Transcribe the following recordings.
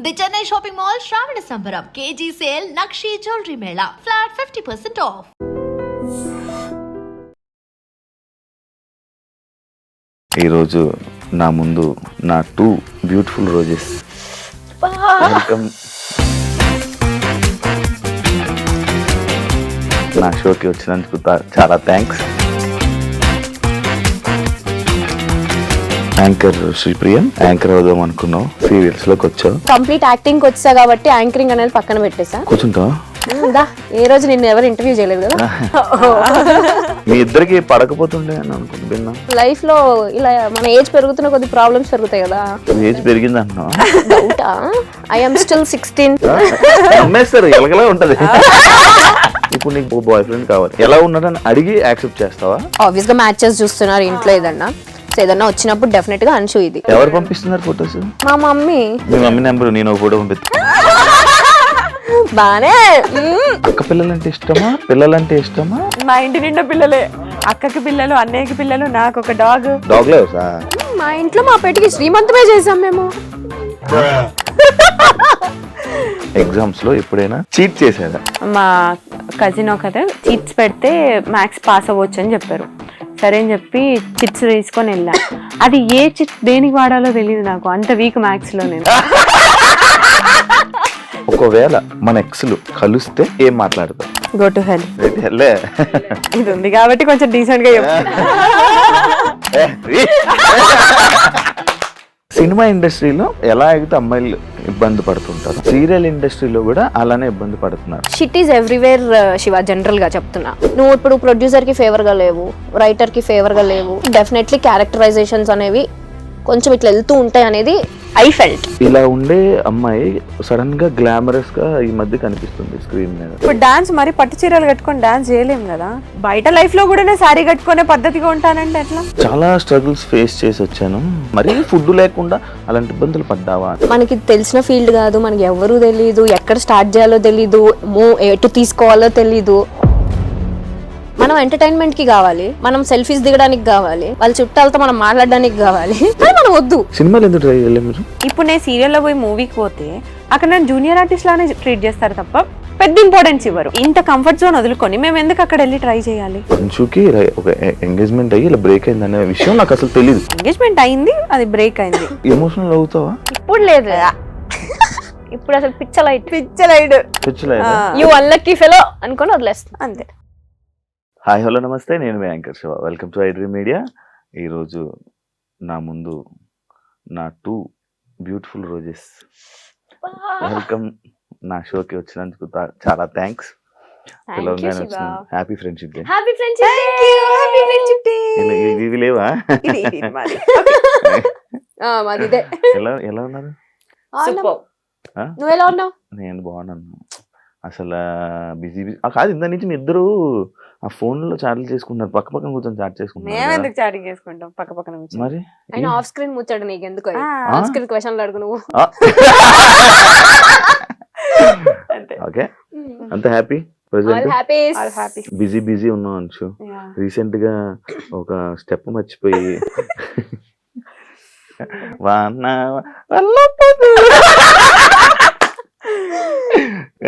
The Chennai shopping mall శ్రావణ సంబరం KG sale nakshi jewellery Mela flat 50% of. ఈరోజు నా ముందు నా 2 బ్యూటిఫుల్ రోజెస్. వెల్కమ్ నా షోకి వచ్చినందుకు చాలా థ్యాంక్స్. యాంకర్ శ్రీప్రియ, యాంకర్ అవుదాం అనుకున్నావు, సీరియల్స్ లోకి వచ్చావు. కంప్లీట్ యాక్టింగ్ వచ్చా కాబట్టి యాంకరింగ్ అనేది పక్కన పెట్టేసా. కూర్చుంటావా? ఏ రోజు నిన్ను ఎవరు ఇంటర్వ్యూ చేయలేదు కదా. మీ ఇద్దరికి పడకపోతుండే అని అనుకుంటున్నా. లైఫ్ లో ఇలా మన ఏజ్ పెరుగుతున్న కొద్ది ప్రాబ్లమ్స్ పెరుగుతాయి కదా. ఏజ్ పెరిగింది అంటున్నావు? డౌటా? I am still 16. అమ్మేస్తారు, ఎలాగలా ఉంటది. ఇప్పుడు నీకు బాయ్ ఫ్రెండ్ కావాలి, ఎలా ఉన్నాడని అడిగి యాక్సెప్ట్ చేస్తావా? ఆబ్వియస్ గా మ్యాచెస్ చూస్తున్నారు ఇంట్లో, ఏదన్నా వచ్చినప్పుడు డెఫినెట్ గా అన్షు. ఇది ఎవరు పంపిస్తున్నారు ఫొటోస్? మా మమ్మీ. మీ మమ్మీ నెంబర్ నేను ఒక ఫోటో పంపిస్తా. బానే. అక్క పిల్లలంటే ఇష్టమా, పిల్లలంటే ఇష్టమా? మా ఇంటి నిండా పిల్లలే, అక్కకి పిల్లలు, అన్నయ్యకి పిల్లలు, నాకు ఒక డాగ్. డాగ్ లవర్సా? మా ఇంట్లో మా పెటికి శ్రీమంతమే చేసాం మేము. ఎగ్జామ్స్ లో ఎప్పుడైనా చీట్ చేశారా? మా కజిన్ ఒకరు చిట్స్ పెడితే మ్యాథ్స్ పాస్ అవ్వచ్చు అని చెప్పారు. సరే అని చెప్పి చిట్స్ తీసుకొని వెళ్ళా. అది ఏ చిట్ దేనికి వాడాలో తెలియదు నాకు, అంత వీక్ మ్యాథ్స్ లో నేను. ఒకవేళ మన ఎక్స్లు కలిస్తే ఏం మాట్లాడతాం? Go to hell. హెల్లే ఇది ఉంది కాబట్టి కొంచెం డీసెంట్ గా చెప్పు. సినిమా ఇండస్ట్రీలో ఎలా అయితే అమ్మాయిలు ఇబ్బంది పడుతుంటారు, సీరియల్ ఇండస్ట్రీలో కూడా అలానే ఇబ్బంది పడుతున్నారు. Shit is everywhere Shiva. General గా చెప్తున్నా, నువ్వు ఇప్పుడు ప్రొడ్యూసర్ కి ఫేవర్ గా లేవు, రైటర్ కి ఫేవర్ గా లేవు. డెఫినెట్లీ క్యారెక్టరైజేషన్స్ అనేవి కొంచెం ఇట్లా వెళ్తూ ఉంటాయి అనేది ఐ ఫెల్ట్. ఇలా ఉండే అమ్మాయి సడన్ గా గ్లామరస్ గా ఈ మధ్య కనిపిస్తుంది స్క్రీన్ మీద. ఇప్పుడు డాన్స్ మరి పట్టు చీరలు కట్టుకొని డాన్స్ చేయలేం కదా. బయట లైఫ్ లో కూడా శారీ కట్టుకునే పద్ధతిగా ఉంటానంటే ఎట్లా? చాలా స్ట్రగుల్స్ ఫేస్ చేసి వచ్చాను. మరి ఫుడ్ లేకుండా అలాంటి ఇబ్బందులు పడ్డావా? మనకి తెలిసిన ఫీల్డ్ కాదు, మనకి ఎవరు తెలీదు, ఎక్కడ స్టార్ట్ చేయాలో తెలీదు, ఎటు తీసుకోవాలో తెలీదు. మనం ఎంటర్టైన్మెంట్ కి కావాలి, మనం సెల్ఫీస్ దిగడానికి కావాలి, వాళ్ళ చుట్టాలతో మనం మాట్లాడడానికి కావాలి, కానీ మనం వద్దు. సినిమాలు ఎందుకు ట్రై చేయలేదు మీరు? ఇప్పుడు నేను సీరియల్లో పోయి మూవీకి పోతే అక్కడ నేను జూనియర్ ఆర్టిస్ట్ లానే ట్రీట్ చేస్తారు తప్ప పెద్ద ఇంపార్టెన్స్ ఇవ్వరు. ఇంత కంఫర్ట్ జోన్ వదులుకొని మేము ఎందుకు అక్కడ వెళ్ళి ట్రై చేయాలి? అంచుకి ఒక ఎంగేజ్మెంట్ అయ్యి ఇలా బ్రేక్ అయింది అనే విషయం నాకు అసలు తెలియదు. ఎంగేజ్మెంట్ అయింది, అది బ్రేక్ అయింది. ఎమోషనల్ అవుతావా? ఇప్పుడు లేదు, ఇప్పుడు అసలు పిచ్చలైట్ యు అన్లక్కీ ఫెలో అనుకొని వదిలేస్తాను అంతే. హాయ్ హలో నమస్తే, నేను మీ anchor Shiva. Welcome to iDream media. ఈరోజు నా ముందు నా 2 బ్యూటిఫుల్ రోజెస్. వెల్కమ్ నా షోకి వచ్చినందుకు చాలా థ్యాంక్స్. Happy friendship day. ఇవి లేవా? ఎలా ఉన్నారు? నువ్వు ఎలా ఉన్నావు? నేను బాగున్నాను. అసలు బిజీ కాదు, ఇంత నుంచి మీ ఇద్దరు ఆ ఫోన్ లో చాటింగ్ చేసుకుంటున్నారు, పక్క పక్కన కూర్చొని చాట్ చేసుకుంటున్నారు. మరి ఆఫ్ స్క్రీన్ ముచ్చాడు నీకు ఎందుకు? ఆఫ్ స్క్రీన్ క్వశ్చన్లు అడుగు నువ్వు. ఓకే, అంత హ్యాపీ బిజీ ఉన్నావు అంచు. రీసెంట్ గా ఒక స్టెప్ మర్చిపోయి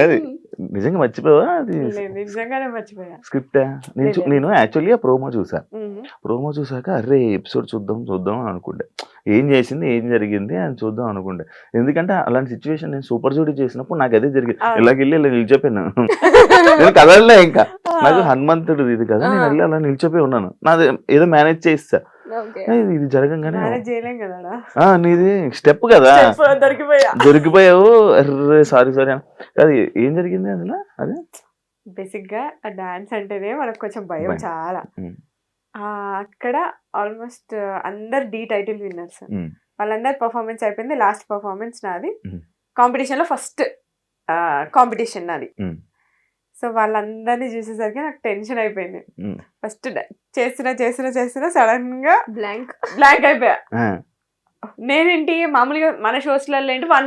అది నిజంగా మర్చిపోవా? అది స్క్రిప్ట్. నేను యాక్చువల్లీ ఆ ప్రోమో చూసాక అరే ఎపిసోడ్ చూద్దాం అనుకుంటే, ఏం చేసింది ఏం జరిగింది అని చూద్దాం అనుకుంటే. ఎందుకంటే అలాంటి సిచ్యువేషన్ నేను సూపర్ జూడీ చేసినప్పుడు నాకు అదే జరిగింది. ఇలాగెళ్ళి ఇలా నిలిచిపోయాను. నేను కదలలే, ఇంకా నాకు హనుమంతుడు ఇది కదా, నేను వెళ్ళి అలా నిలిచిపోయి ఉన్నాను. నాది ఏదో మేనేజ్ చేస్తా, ఇది జరగంగానే నీది స్టెప్ కదా, దొరికిపోయావు. సారీ అది ఏం జరిగింది అసలు? అదే బేసిక్ గా డాన్స్ అంటేనే మనకు కొంచెం భయం చాలా. అక్కడ ఆల్మోస్ట్ అందరు డి టైటిల్ విన్నర్స్, వాళ్ళందరు పర్ఫార్మెన్స్ అయిపోయింది. లాస్ట్ పర్ఫార్మెన్స్ నాది, కాంపిటీషన్ లో ఫస్ట్ కాంపిటీషన్ నాది. సో వాళ్ళందరినీ చూసేసరికి నాకు టెన్షన్ అయిపోయింది. ఫస్ట్ చేస్తున్నా సడన్ గా బ్లాంక్ అయిపోయా. నేనేంటి మామూలుగా మన షోస్లలో ఏంటి వన్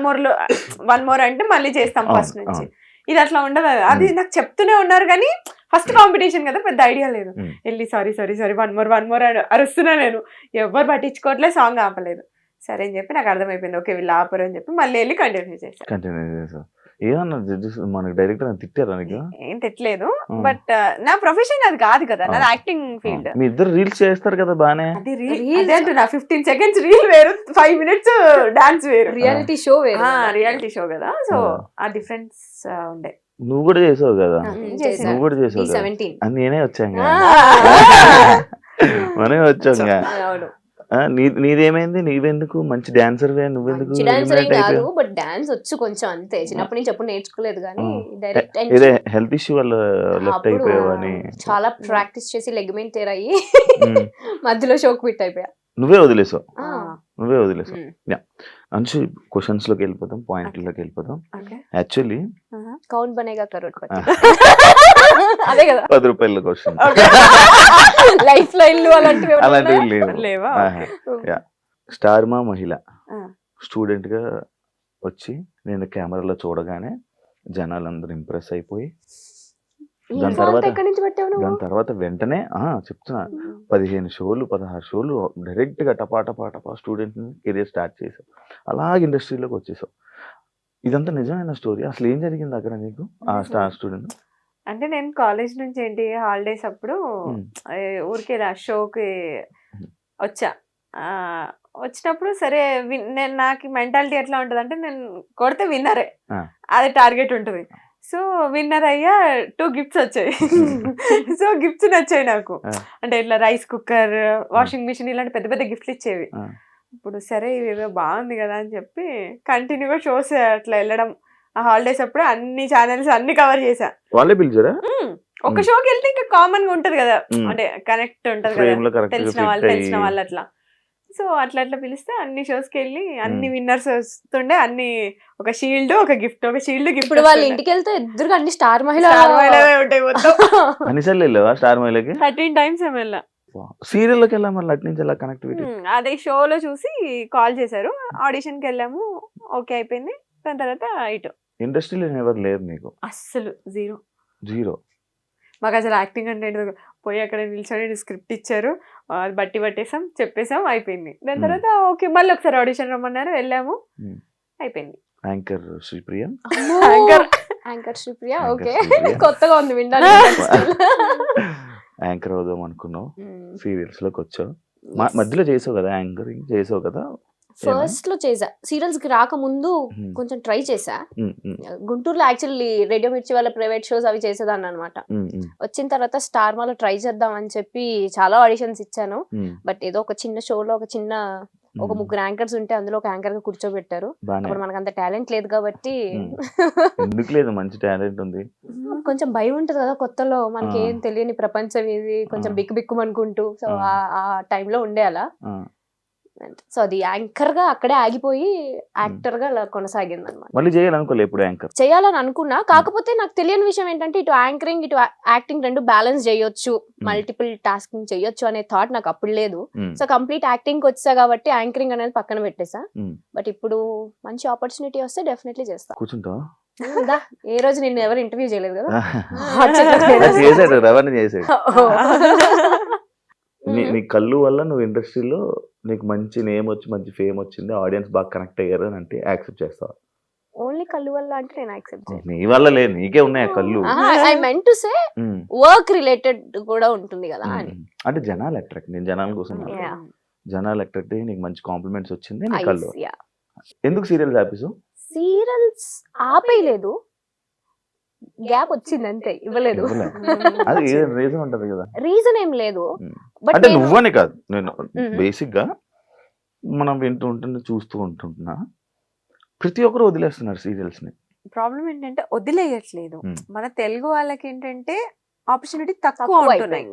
మోర్ అంటే మళ్ళీ చేస్తాం ఫస్ట్ నుంచి. ఇది అట్లా ఉండదు. అది నాకు చెప్తూనే ఉన్నారు కానీ ఫస్ట్ కాంపిటీషన్ కదా, పెద్ద ఐడియా లేదు. వెళ్ళి సారీ వన్ మోర్ అరుస్తున్నా. నేను ఎవరు పట్టించుకోవట్లేదు, సాంగ్ ఆపలేదు. సరే అని చెప్పి నాకు అర్థమైపోయింది, ఓకే వీళ్ళు ఆపరు అని చెప్పి మళ్ళీ వెళ్ళి కంటిన్యూ చేశాను. కంటిన్యూ చేసావు. ఏమన్నా జడ్జెస్ మనకి డైరెక్టర్ అని తిట్టారా నీకు? ఏం తిట్టలేదు, బట్ నా ప్రొఫెషన్ అది కాదు కదా, నాది యాక్టింగ్ ఫీల్డ్. మీ ఇద్దరు రీల్స్ చేస్తారు కదా బానే. అది రీల్ అంటున్నా, 15 seconds రీల్ వేరు, 5 minutes డాన్స్ వేరు, రియాలిటీ షో వేరు. రియాలిటీ షో కదా, సో ఆ డిఫరెన్స్ ఉండే. నువ్వు కూడా చేసావు కదా, చేశాను. నువ్వు కూడా చేసావు కదా. 17 అని నేనే వచ్చాం మనమే వచ్చాం. అవును. నీదేమైంది? నీవెందుకు మంచి డాన్సర్, నువ్వెందుకు డాన్సర్ ఏం కాదు, బట్ డాన్స్ వచ్చు కొంచెం అంతే. చిన్నప్పటి నుంచి ఎప్పుడు నేర్చుకోలేదు కానీ డైరెక్ట్ ఇదే హెల్త్ ఇష్యూ వల్ల లెఫ్ట్ అయిపోయావని చాలా ప్రాక్టీస్ చేసి లెగ్మెంట్ టేర్ అయ్యి మధ్యలో షోక్ ఫిట్ అయిపోయా. నువ్వే వదిలేసావు. అంశు క్వశ్చన్స్ లోకి వెళ్ళిపోతాం, పాయింట్లోకి వెళ్ళిపోతాం. యాక్చువల్లీ కౌన్ బనేగా కరోడ్పతి అదే కదా, 10 రూపాయల క్వశ్చన్. లైఫ్ లో ఇల్లు అలాంటివి లేవా? స్టార్ మా మహిళ స్టూడెంట్ గా వచ్చి నేను కెమెరాలో చూడగానే జనాలందరూ ఇంప్రెస్ అయిపోయి దాని తర్వాత వెంటనే చెప్తున్నా 15 షోలు 16 షోలు డైరెక్ట్ గా టపా స్టూడెంట్ కెరీర్ స్టార్ట్ చేసావు. అలాగే ఇండస్ట్రీలోకి వచ్చేసావు. ఇదంతా నిజమైన స్టోరీ. అసలు ఏం జరిగింది అక్కడ నీకు ఆ స్టార్ స్టూడెంట్? అంటే నేను కాలేజ్ నుంచి ఏంటి హాలిడేస్ అప్పుడు ఊరికే షోకి వచ్చా. వచ్చినప్పుడు సరే నేను నాకు మెంటాలిటీ ఎట్లా ఉంటుంది అంటే నేను కొడితే విన్నరే, అది టార్గెట్ ఉంటుంది. సో విన్నర్ అయ్యా 2 gifts వచ్చాయి. సో గిఫ్ట్స్ నచ్చాయి నాకు. అంటే ఇట్లా రైస్ కుక్కర్, వాషింగ్ మిషన్ ఇలాంటి పెద్ద పెద్ద గిఫ్ట్లు ఇచ్చేవి. ఇప్పుడు సరే ఇవేదో బాగుంది కదా అని చెప్పి కంటిన్యూగా షోస్ అట్లా వెళ్ళడం. ఆ హాలిడేస్ అప్పుడు అన్ని ఛానల్స్ అన్ని కవర్ చేసా. వాళ్ళే పిలిచారా? ఒక షోకి వెళ్తే ఇంకా కామన్ గా ఉంటది కదా, అంటే కనెక్ట్ ఉంటది కదా, తెలిసిన వాళ్ళు అట్లా. సో అట్లా పిలిస్తే అన్ని షోస్ కి వెళ్ళి అన్ని విన్నర్స్ వస్తుండే, అన్ని ఒక షీల్డ్ ఒక గిఫ్ట్, ఒక షీల్డ్ గిఫ్ట్. ఇప్పుడు వాళ్ళ ఇంటికి వెళ్తే ఎదురుగా అన్ని స్టార్ మహిళ ఉంటాయి మొత్తం. అన్నిసార్లు వెళ్ళావా స్టార్ మహిళకి? 13 times వెళ్ళా. సీరియల్ లోకి వెళ్ళా, మళ్ళీ అటు నుంచి ఎలా కనెక్టివిటీ? అదే షోలో చూసి కాల్ చేశారు, ఆడిషన్ కి వెళ్ళాము, ఓకే అయిపోయింది. దాని తర్వాత ఇటు ఇండస్ట్రీలో ఎవరు లేరు నీకు? అస్సలు జీరో. మాకు అసలు యాక్టింగ్ అంటే పోయి అక్కడ నిల్చొని స్క్రిప్ట్ ఇచ్చారు, అది బట్టి పట్టేసాం, చెప్పేసాం, అయిపోయింది. దాని తర్వాత ఓకే మళ్ళీ ఒకసారి ఆడిషన్ రమ్మన్నారు, వెళ్ళాము, అయిపోయింది. Anchor Sripriya, anchor Sripriya okay, కొత్తగా ఉంది వినడానికి. యాంకర్ అవుదాం అనుకున్నావు, సీరియల్స్ లోకి వచ్చావు, మధ్యలో చేసావు కదా, యాంకరింగ్ చేసావు కదా. ఫస్ట్ లో చేసా, సీరియల్స్ కి రాకముందు కొంచెం ట్రై చేసా. గుంటూరులో యాక్చువల్లీ రేడియో మిర్చి వాళ్ళ ప్రైవేట్ షోస్ అవి చేసేదాన్ని అనమాట. వచ్చిన తర్వాత స్టార్ మాలో ట్రై చేద్దాం అని చెప్పి చాలా ఆడిషన్స్ ఇచ్చాను. బట్ ఏదో ఒక చిన్న షోలో ఒక 3 యాంకర్స్ ఉంటే అందులో ఒక యాంకర్ గా కూర్చోబెట్టారు. అప్పుడు మనకు అంత టాలెంట్ లేదు కాబట్టి, ఎందుకు లేదు, మంచి టాలెంట్ ఉంది, కొంచెం భయం ఉంటది కదా కొత్తలో, మనకి ఏం తెలియని ప్రపంచం ఇది, కొంచెం బిక్కు సో ఆ టైంలో ఉండే అలా. సో అది యాంకర్ గా అక్కడే ఆగిపోయి యాక్టర్ గా కొనసాగింది అనమాట. మళ్ళీ చేయాలనుకోలే ఎప్పుడు యాంకర్? చేయాలని అనుకున్నా, కాకపోతే నాకు తెలియని విషయం ఏంటంటే ఇటు యాంకరింగ్ ఇటు యాక్టింగ్ రెండు బ్యాలెన్స్ చేయొచ్చు, మల్టిపుల్ టాస్కింగ్ చేయొచ్చు అనే థాట్ నాకు అప్పుడు లేదు. సో కంప్లీట్ యాక్టింగ్ వచ్చా కాబట్టి యాంకరింగ్ అనేది పక్కన పెట్టేసా. బట్ ఇప్పుడు మంచి ఆపర్చునిటీ వస్తే డెఫినెట్లీ చేస్తా. కూర్చుంటా ఏ రోజు నిన్ను ఎవరు ఇంటర్వ్యూ చేయలేదు కదా. నీ కళ్ళు వల్ల నువ్వు ఇండస్ట్రీలో నీకు మంచి నేమ్ వచ్చి మంచి ఫేమ్ వచ్చింది, ఆడియన్స్ బాగా కనెక్ట్ అయ్యారు అని అంటే యాక్సెప్ట్ చేస్తావా? ఓన్లీ కళ్ళు వల్ల అంటే నేను యాక్సెప్ట్ చేయను. నీ వల్ల లేదు, నీకే ఉన్నాయి కళ్ళు. I meant to say work related కూడా ఉంటుంది కదా అని. అంటే జనాలు అట్రాక్ట్, నేను జనాల కోసం జనాలు అట్రాక్ట్ అయ్యి నీకు మంచి కాంప్లిమెంట్స్ వచ్చింది నీ కళ్ళు. ఎందుకు సీరియల్స్ ఆపేసావు? సీరియల్స్ ఆపేయలేదు, గ్యాప్ వచ్చింది అంతే, ఇవ్వలేదు. అది రీజన్ ఉంటది కదా? రీజన్ ఏం లేదు, అంటే నువ్వనే కాదు, నేను బేసిక్ గా మనం వింటూ ఉంటున్నా చూస్తూ ఉంటున్నా ప్రతి ఒక్కరు వదిలేస్తున్నారు సీరియల్స్ ని. ప్రాబ్లం ఏంటంటే వదిలేయట్లేదు, మన తెలుగు వాళ్ళకి ఏంటంటే ఆపర్చునిటీ తక్కువ ఉంటున్నాయి.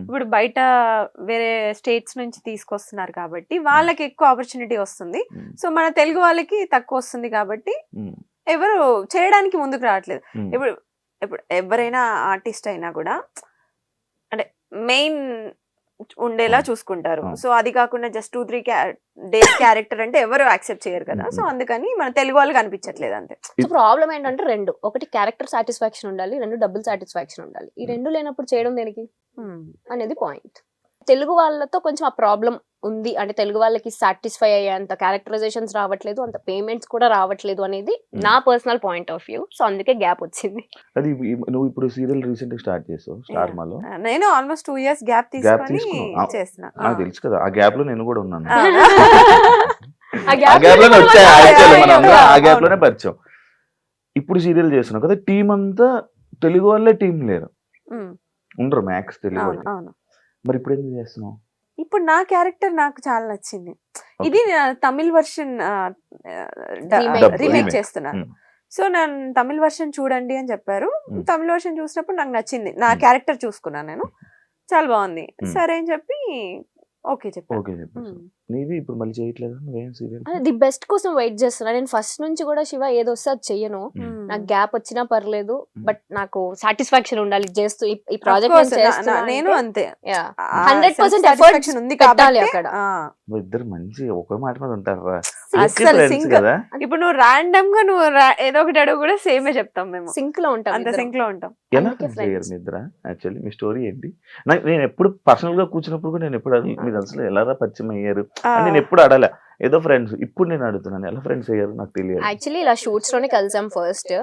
ఇప్పుడు బయట వేరే స్టేట్స్ నుంచి తీసుకొస్తున్నారు కాబట్టి వాళ్ళకి ఎక్కువ ఆపర్చునిటీ వస్తుంది. సో మన తెలుగు వాళ్ళకి తక్కువ వస్తుంది కాబట్టి ఎవరు చేయడానికి ముందుకు రావట్లేదు. ఇప్పుడు ఎవరైనా ఆర్టిస్ట్ అయినా కూడా అంటే మెయిన్ ఉండేలా చూసుకుంటారు. సో అది కాకుండా జస్ట్ 2-3 డేస్ క్యారెక్టర్ అంటే ఎవరు యాక్సెప్ట్ చేయరు కదా. సో అందుకని మన తెలుగు వాళ్ళకి అనిపించట్లేదు అంతే. ప్రాబ్లం ఏంటంటే రెండు, ఒకటి క్యారెక్టర్ సాటిస్ఫాక్షన్ ఉండాలి, రెండు డబ్బుల్ సాటిస్ఫాక్షన్ ఉండాలి. ఈ రెండు లేనప్పుడు చేయడం దేనికి అనేది పాయింట్. తెలుగు వాళ్ళతో కొంచెం ఆ ప్రాబ్లం ఉంది. అంటే తెలుగు వాళ్ళకి సాటిస్ఫై అయ్యేంత క్యారెక్టరైజేషన్స్ రావట్లేదు, అంత పేమెంట్స్ కూడా రావట్లేదు అనేది నా personal point of view. So అందుకే గ్యాప్ వచ్చింది. అది నువ్వు ఇప్పుడు సీరియల్ రీసెంట్ గా స్టార్ట్ చేసావు స్టార్ మాలో. నేను ఆల్మోస్ట్ 2 years గ్యాప్ తీసుకొని చేస్తున్నా. నాకు తెలుసు కదా, ఆ గ్యాప్ లో నేను కూడా ఉన్నాను. ఆ ఆ gap గ్యాప్ లోనే వచ్చాయి actually మనం అందరం, ఆ అవును. గ్యాప్ లోనే పరిచయం. ఇప్పుడు సీరియల్ చేస్తున్నావు కదా, టీం అంతా తెలుగు వాళ్ళే, టీం లేరు, ఉండరు మ్యాక్స్ తెలుగు అవును వాళ్ళు. అవును. మరి ఇప్పుడు ఎందుకు చేస్తున్నావు? ఇప్పుడు నా క్యారెక్టర్ నాకు చాలా నచ్చింది. ఇది తమిళ్ వర్షన్ Remake. రీమేక్ చేస్తున్నాను. Hmm. సో నేను తమిళ్ వర్షన్ చూడండి అని చెప్పారు. Hmm. తమిళ్ వర్షన్ చూసినప్పుడు నాకు నచ్చింది. నా Hmm. క్యారెక్టర్ చూసుకున్నాను నేను, చాలా బాగుంది. Hmm. సరే అని చెప్పి ఓకే చెప్పాను. ఓకే చెప్పేసి నీది ఇప్పుడు మళ్ళీ చేయట్లేదు నువ్వేం సీరియల్? ది బెస్ట్ కోసం వెయిట్ చేస్తున్నా. నేను ఫస్ట్ నుంచి కూడా శివ ఏదో వస్తే అది చెయ్యను. నాకు గ్యాప్ వచ్చినా పర్లేదు, బట్ నాకు సాటిస్ఫాక్షన్ ఉండాలి చేస్తూ ఈ ప్రాజెక్ట్ నేను అంతే. 100% ఎఫర్ట్స్ ఉంది పెట్టాలి కాబట్టి. అక్కడ. ఇద్దరు మంచి ఒక మాట మీద ఉంటారా అస్సలు ఫ్రెండ్స్ sync. కదా? ఇప్పుడు నువ్వు ర్యాండమ్ గా నువ్వు ఏదో ఒకటి అడుగు కూడా సేమే చెప్తాం మేము, సింక్ లో ఉంటాం అంత ఇద్దరం. సింక్ లో ఉంటాం. ఎలా అందుకే ఫ్రెండ్స్ అయ్యారు friends. మీ ఇద్దరా? యాక్చువల్లీ మీ స్టోరీ ఏంటి? నేను ఎప్పుడు పర్సనల్ గా కూర్చున్నప్పుడు కూడా నేను ఎప్పుడు మీరు అసలు ఎలా పరిచయం అయ్యారు అని నేను ఎప్పుడు అడగలే, ఏదో ఫ్రెండ్స్. ఇప్పుడు నేను అడుగుతున్నాను ఎలా ఫ్రెండ్స్ అయ్యారు నాకు తెలియదు. యాక్చువల్లీ ఇలా షూట్స్ లోనే కలిసాం ఫస్ట్.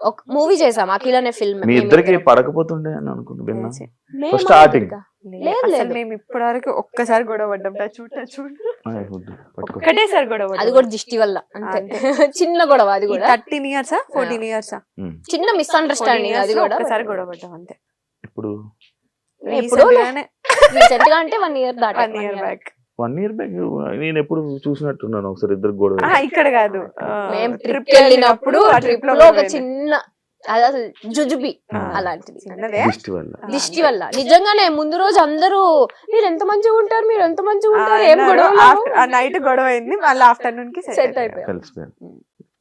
ఒక మూవీ చేసాం అఖిల్ అనే ఫిల్మ్. మీ ఇద్దరికి పడకపోతుండే అని అనుకుంటూ విన్నా starting. లేదు, అసలు లేదు. మేము ఇప్పటి వరకు ఒక్కసారి గొడవ పడ్డాం. పట్టుకో. ఒకటేసారి గొడవ అది కూడా దిష్టి వల్ల అంతే. చిన్న గొడవ అది కూడా. 13 years 14 years ఉమ్. చిన్న మిస్అండర్స్టాండింగ్ అది కూడా. ఒకసారి గొడవ పడ్డాం అంతే. ఇప్పుడు ఎప్పుడో Recent గానే రీసెంట్ గా అంటే 1 year దాట. 1 year back. 1 year back నేను ఎప్పుడు చూసినట్టున్నాను ఒకసారి ఇద్దరు గొడవ. ఇక్కడ కాదు, మేము trip ట్రిప్ వెళ్ళినప్పుడు ఆ ట్రిప్ trip లో లో ఒక గొడవ అయింది. చిన్న అది అసలు జుజుబి ఆ. అలాంటిది. చిన్నదే. దిష్టి వల్ల. దిష్టి వల్ల నిజంగానే ముందు రోజు అందరూ మీరు ఎంత మంచిగా ఉంటారు, మీరు ఎంత మంచిగా ఉంటారు, ఏం అన్నారు. గొడవ ఆ నైట్ గొడవ అయింది, మళ్ళీ ఆఫ్టర్నూన్ కి సెట్ అయిపోయాం. కలిసిపోయారు.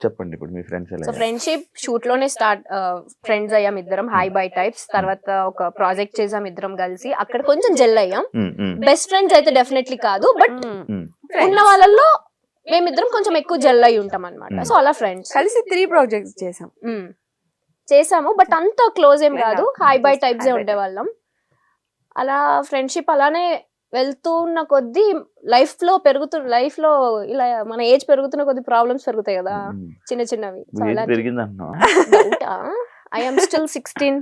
చెప్పండి ఇప్పుడు మీ ఫ్రెండ్స్ ఎలా సో ఫ్రెండ్షిప్ షూట్ లోనే స్టార్ట్, ఫ్రెండ్స్ అయ్యాం ఇద్దరం, హై బై టైప్స్. తర్వాత ఒక ప్రాజెక్ట్ చేసాం ఇద్దరం కలిసి, అక్కడ కొంచెం జెల్ అయ్యాం. బెస్ట్ ఫ్రెండ్స్ అయితే డెఫినెట్లీ కాదు, బట్ ఉన్న వాళ్ళల్లో మేమిద్దరం కొంచెం ఎక్కువ జెల్ అయి ఉంటాం అనమాట. సో అలా ఫ్రెండ్స్ కలిసి 3 projects చేసాం. చేసాము, బట్ అంత క్లోజ్ ఏం కాదు, hi bye Just types high by ఉండేవాళ్ళం. అలా ఫ్రెండ్షిప్ అలానే వెళ్తున్న కొద్దీ లైఫ్ లో ఇలా మన ఏజ్ పెరుగుతున్న కొద్ది ప్రాబ్లమ్స్ పెరుగుతాయి కదా, చిన్న చిన్నవి. పెరిగింది అంటున్నా? I am still 16.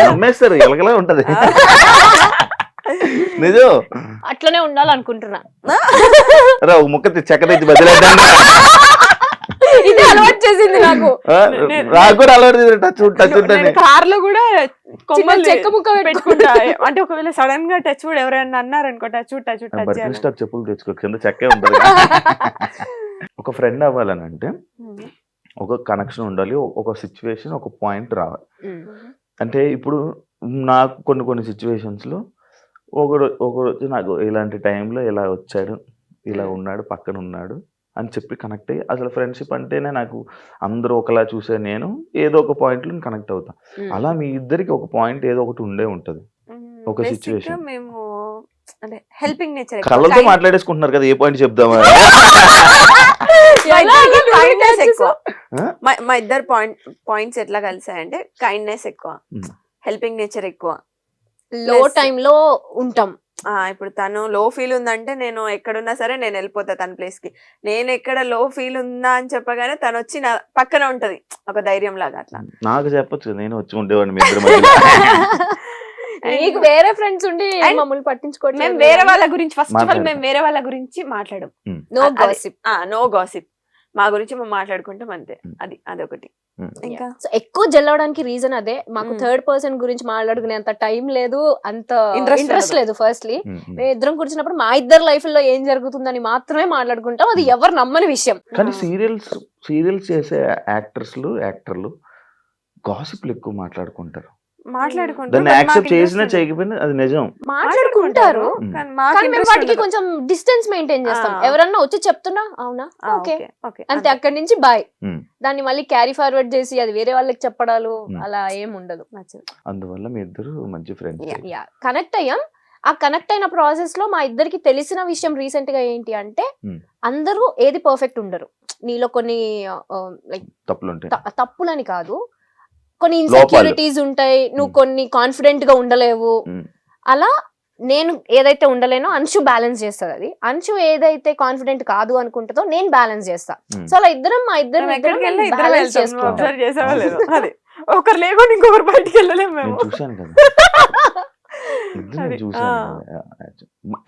నమ్మేస్తారు ఎలాగలా ఉంటది. నిజం అట్లనే ఉండాలనుకుంటున్నా. రా ఒక ముక్క చెక్క తెచ్చి బదిలేద్దాం. ఇది అలవాటు చేసింది నాకు. నాకు కూడా అలవాటు టచ్ నేను కార్ లో కూడా కొమ్మలు చెక్క ముక్క పెట్టుకుంటా. అంటే ఒకవేళ సడన్ గా టచ్ కూడా ఎవరైనా అన్నారనుకో, టచ్ స్టాక్ చెప్పులు తెచ్చుకో, కింద చెక్కే ఉంటది. ఒక ఫ్రెండ్ అవ్వాలని అంటే ఒక కనెక్షన్ ఉండాలి, ఒక సిచ్యువేషన్, ఒక పాయింట్ రావాలి. అంటే ఇప్పుడు నాకు కొన్ని సిచ్యువేషన్స్ లో ఒకరోజు నాకు ఇలాంటి టైంలో ఇలా వచ్చాడు, ఇలా ఉన్నాడు, పక్కన ఉన్నాడు అని చెప్పి కనెక్ట్ అయ్యి, అసలు ఫ్రెండ్షిప్ అంటేనే నాకు అందరూ ఒకలా చూసే నేను ఏదో ఒక పాయింట్ లో కనెక్ట్ అవుతా. అలా మీ ఇద్దరికి ఒక పాయింట్ ఏదో ఒకటి ఉండే ఉంటది, ఒక సిచ్యువేషన్. మేము అంటే హెల్పింగ్ నేచర్, కళ్ళతో మాట్లాడేసుకుంటున్నారు కదా, ఏ పాయింట్ చెప్దామా? కైండ్నెస్ ఎక్కువ. మా ఇద్దరు పాయింట్స్ ఎట్లా కలిసాయంటే కైండ్నెస్ ఎక్కువ, హెల్పింగ్ నేచర్ ఎక్కువ. లో టైమ్ లో ఉంటాం. ఇప్పుడు తను లో ఫీల్ ఉందంటే నేను ఎక్కడున్నా సరే నేను వెళ్ళిపోతా తన ప్లేస్ కి. నేను ఎక్కడ లో ఫీల్ ఉందా అని చెప్పగానే తను వచ్చి నా పక్కన ఉంటది, ఒక ధైర్యం లాగా. అట్లా నాకు చెప్పొచ్చు, నేను వచ్చి ఉండేవాడిని మీ ఇద్దరి మధ్యలో. నీకు వేరే ఫ్రెండ్స్ ఉండి మమ్మల్ని పట్టించుకోవట్లేదు. మేము వేరే వాళ్ళ గురించి ఫస్ట్ ఆఫ్ ఆల్ మేము వేరే వాళ్ళ గురించి మాట్లాడం. No gossip. మా గురించి మేము మాట్లాడుకుంటాం అంతే. అదొకటి. ఇంకా ఎక్కువ జల్లవడానికి రీజన్ అదే. మాకు థర్డ్ పర్సన్ గురించి మాట్లాడుకునే అంత టైం లేదు, అంత ఇంట్రెస్ట్ లేదు. ఫస్ట్లీ మేము ఇద్దరం కూర్చున్నప్పుడు మా ఇద్దరు లైఫ్ లో ఏం జరుగుతుందని మాత్రమే మాట్లాడుకుంటాం. అది ఎవరు నమ్మని విషయం. కానీ సీరియల్స్ చేసే యాక్టర్లు గాసిప్లు ఎక్కువ మాట్లాడుకుంటారు. దాన్ని యాక్సెప్ట్ చేసినా చేయకపోయినా అది నిజం, మాట్లాడుకుంటారు. కానీ మేము వాటికి కొంచెం డిస్టెన్స్ మెయింటైన్ చేస్తాం. ఎవరన్నా వచ్చి చెప్తున్నా అవునా ఓకే అంతే, అక్కడి నుంచి బాయ్. దాన్ని మళ్ళీ క్యారీ ఫార్వర్డ్ చేసి అది వేరే వాళ్ళకి చెప్పడాలు అలా ఏం ఉండదు. అందువల్ల మీ ఇద్దరు మంచి ఫ్రెండ్స్. కనెక్ట్ అయ్యాం. ఆ కనెక్ట్ అయిన ప్రాసెస్ లో మా ఇద్దరికి తెలిసిన విషయం రీసెంట్ గా ఏంటి అంటే, అందరూ ఏది పర్ఫెక్ట్ ఉండరు. నీలో కొన్ని లైక్ తప్పులని కాదు, కొన్ని ఇన్సెక్యూరిటీస్ ఉంటాయి, నువ్వు కొన్ని కాన్ఫిడెంట్ గా ఉండలేవు. అలా నేను ఏదైతే ఉండలేనో అంశు బ్యాలెన్స్ చేస్తుంది. అది అంశు ఏదైతే కాన్ఫిడెంట్ కాదు అనుకుంటుందో నేను బ్యాలెన్స్ చేస్తా. సో అలా మా ఇద్దరం ఎక్కడికి వెళ్ళినా ఇద్దరం balance వెళ్తాం. నువ్వు చేసుకుంటాం. observe చేసావో లేదో. అదే ఒకరు లేకుండా ఇంకొకరు బయటికి వెళ్ళలేము మేము. నేను చూశాను కదా ఇద్దరు అది, చూశాను కదా.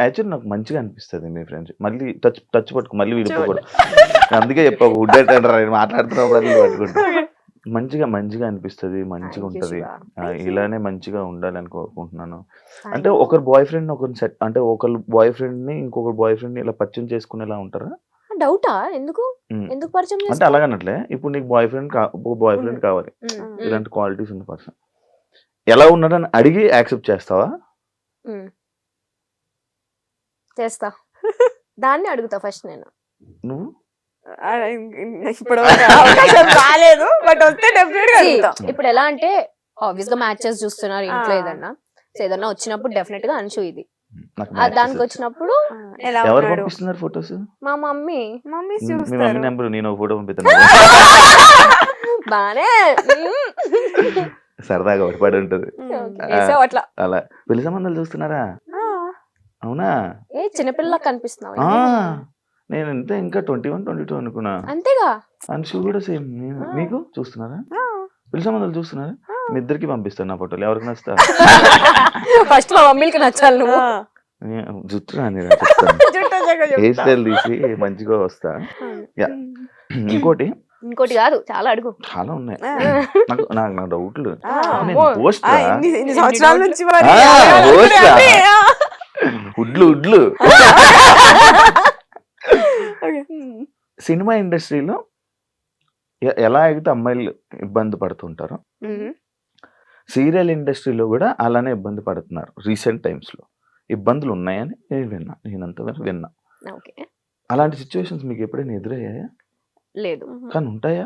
యాక్చువల్లీ నాకు మంచిగా అనిపిస్తుంది మీ ఫ్రెండ్స్. మళ్ళీ టచ్ పట్టుకు మళ్ళీ విడిపోకూడదు. అందుకే చెప్పావు ఉడ్డేట మాట్లాడుతున్నప్పుడు అది పట్టుకుంటా. మంచిగా అనిపిస్తుంది, మంచిగా Thank you, ఉంటది. Shiva. ఇలానే మంచిగా ఉండాలని కోరుకుంటున్నాను. అంటే ఒకరు బాయ్ ఫ్రెండ్ ఒకరిని సెట్, అంటే ఒకరు బాయ్ ఫ్రెండ్ ని ఇంకొకరు బాయ్ ఫ్రెండ్ ని ఇలా పరిచయం చేసుకునేలా ఉంటారా? డౌటా? ఎందుకు ఉమ్. ఎందుకు పరిచయం అంటే అలాగనట్లే, ఇప్పుడు నీకు బాయ్ ఫ్రెండ్ కావాలి, ఇలాంటి క్వాలిటీస్ ఉన్న పర్సన్ ఎలా ఉన్నాడని అడిగి యాక్సెప్ట్ చేస్తావా? చేస్తా. దాన్ని అడుగుతా ఫస్ట్ నేను. నువ్వు ఇప్పుడు అవకాశం రాలేదు, బట్ వస్తే డెఫినెట్ గా See, అడుగుతా. ఇప్పుడు ఎలా అంటే ఆబ్వియస్ గా మ్యాచెస్ చూస్తున్నారు ఇంట్లో ఆ. ఏదన్నా. సో ఏదన్నా వచ్చినప్పుడు డెఫినెట్ గా అంశు ఇది. నాకు దానికి matches వచ్చినప్పుడు ఎలా ఎవరు ఉన్నాడు పంపిస్తున్నారు ఫొటోస్? మా మమ్మీ మమ్మీ మీ మమ్మీ చూస్తారు. నెంబర్ నేను ఒక ఫోటో పంపిస్తాను. బానే సరదాగా ఒకటి ఉంటది. వేసావు అట్లా. అలా పెళ్లి సంబంధాలు చూస్తున్నారా? అవునా? ఏ చిన్నపిల్లలా కనిపిస్తున్నావు. ఆ, నేను అంతే ఇంకా 21, 22 అనుకున్నా. అంతేగా. అంశు కూడా సేమ్. మీకు చూస్తున్నారా? పెళ్లి సంబంధాలు చూస్తున్నారా? మీ ఇద్దరికి పంపిస్తాను నా ఫోటోలు, ఎవరికి నచ్చుతా. ఫస్ట్ మా మమ్మీకి నచ్చాలి నువ్వు. జుట్టు రాని హెయిర్ స్టైల్ తీసి మంచిగా వస్తా. Yeah. ఇంకోటి ఇంకోటి కాదు, చాలా అడుగు. చాలా ఉన్నాయి నాకు నా డౌట్లు. అమ్మో. పోస్ట్ ఇన్ని సంవత్సరాల నుంచి మరి ఉడ్లు సినిమా ఇండస్ట్రీలో ఎలా అయితే అమ్మాయిలు ఇబ్బంది పడుతుంటారో, సీరియల్ ఇండస్ట్రీలో కూడా అలానే ఇబ్బంది పడుతున్నారు. రీసెంట్ టైమ్స్ లో ఇబ్బందులు ఉన్నాయని నేనంత విన్నా. ఓకే. అలాంటి సిచ్యువేషన్స్ మీకు ఎప్పుడైనా ఎదురయ్యాయా? లేదు. కానీ ఉంటాయా?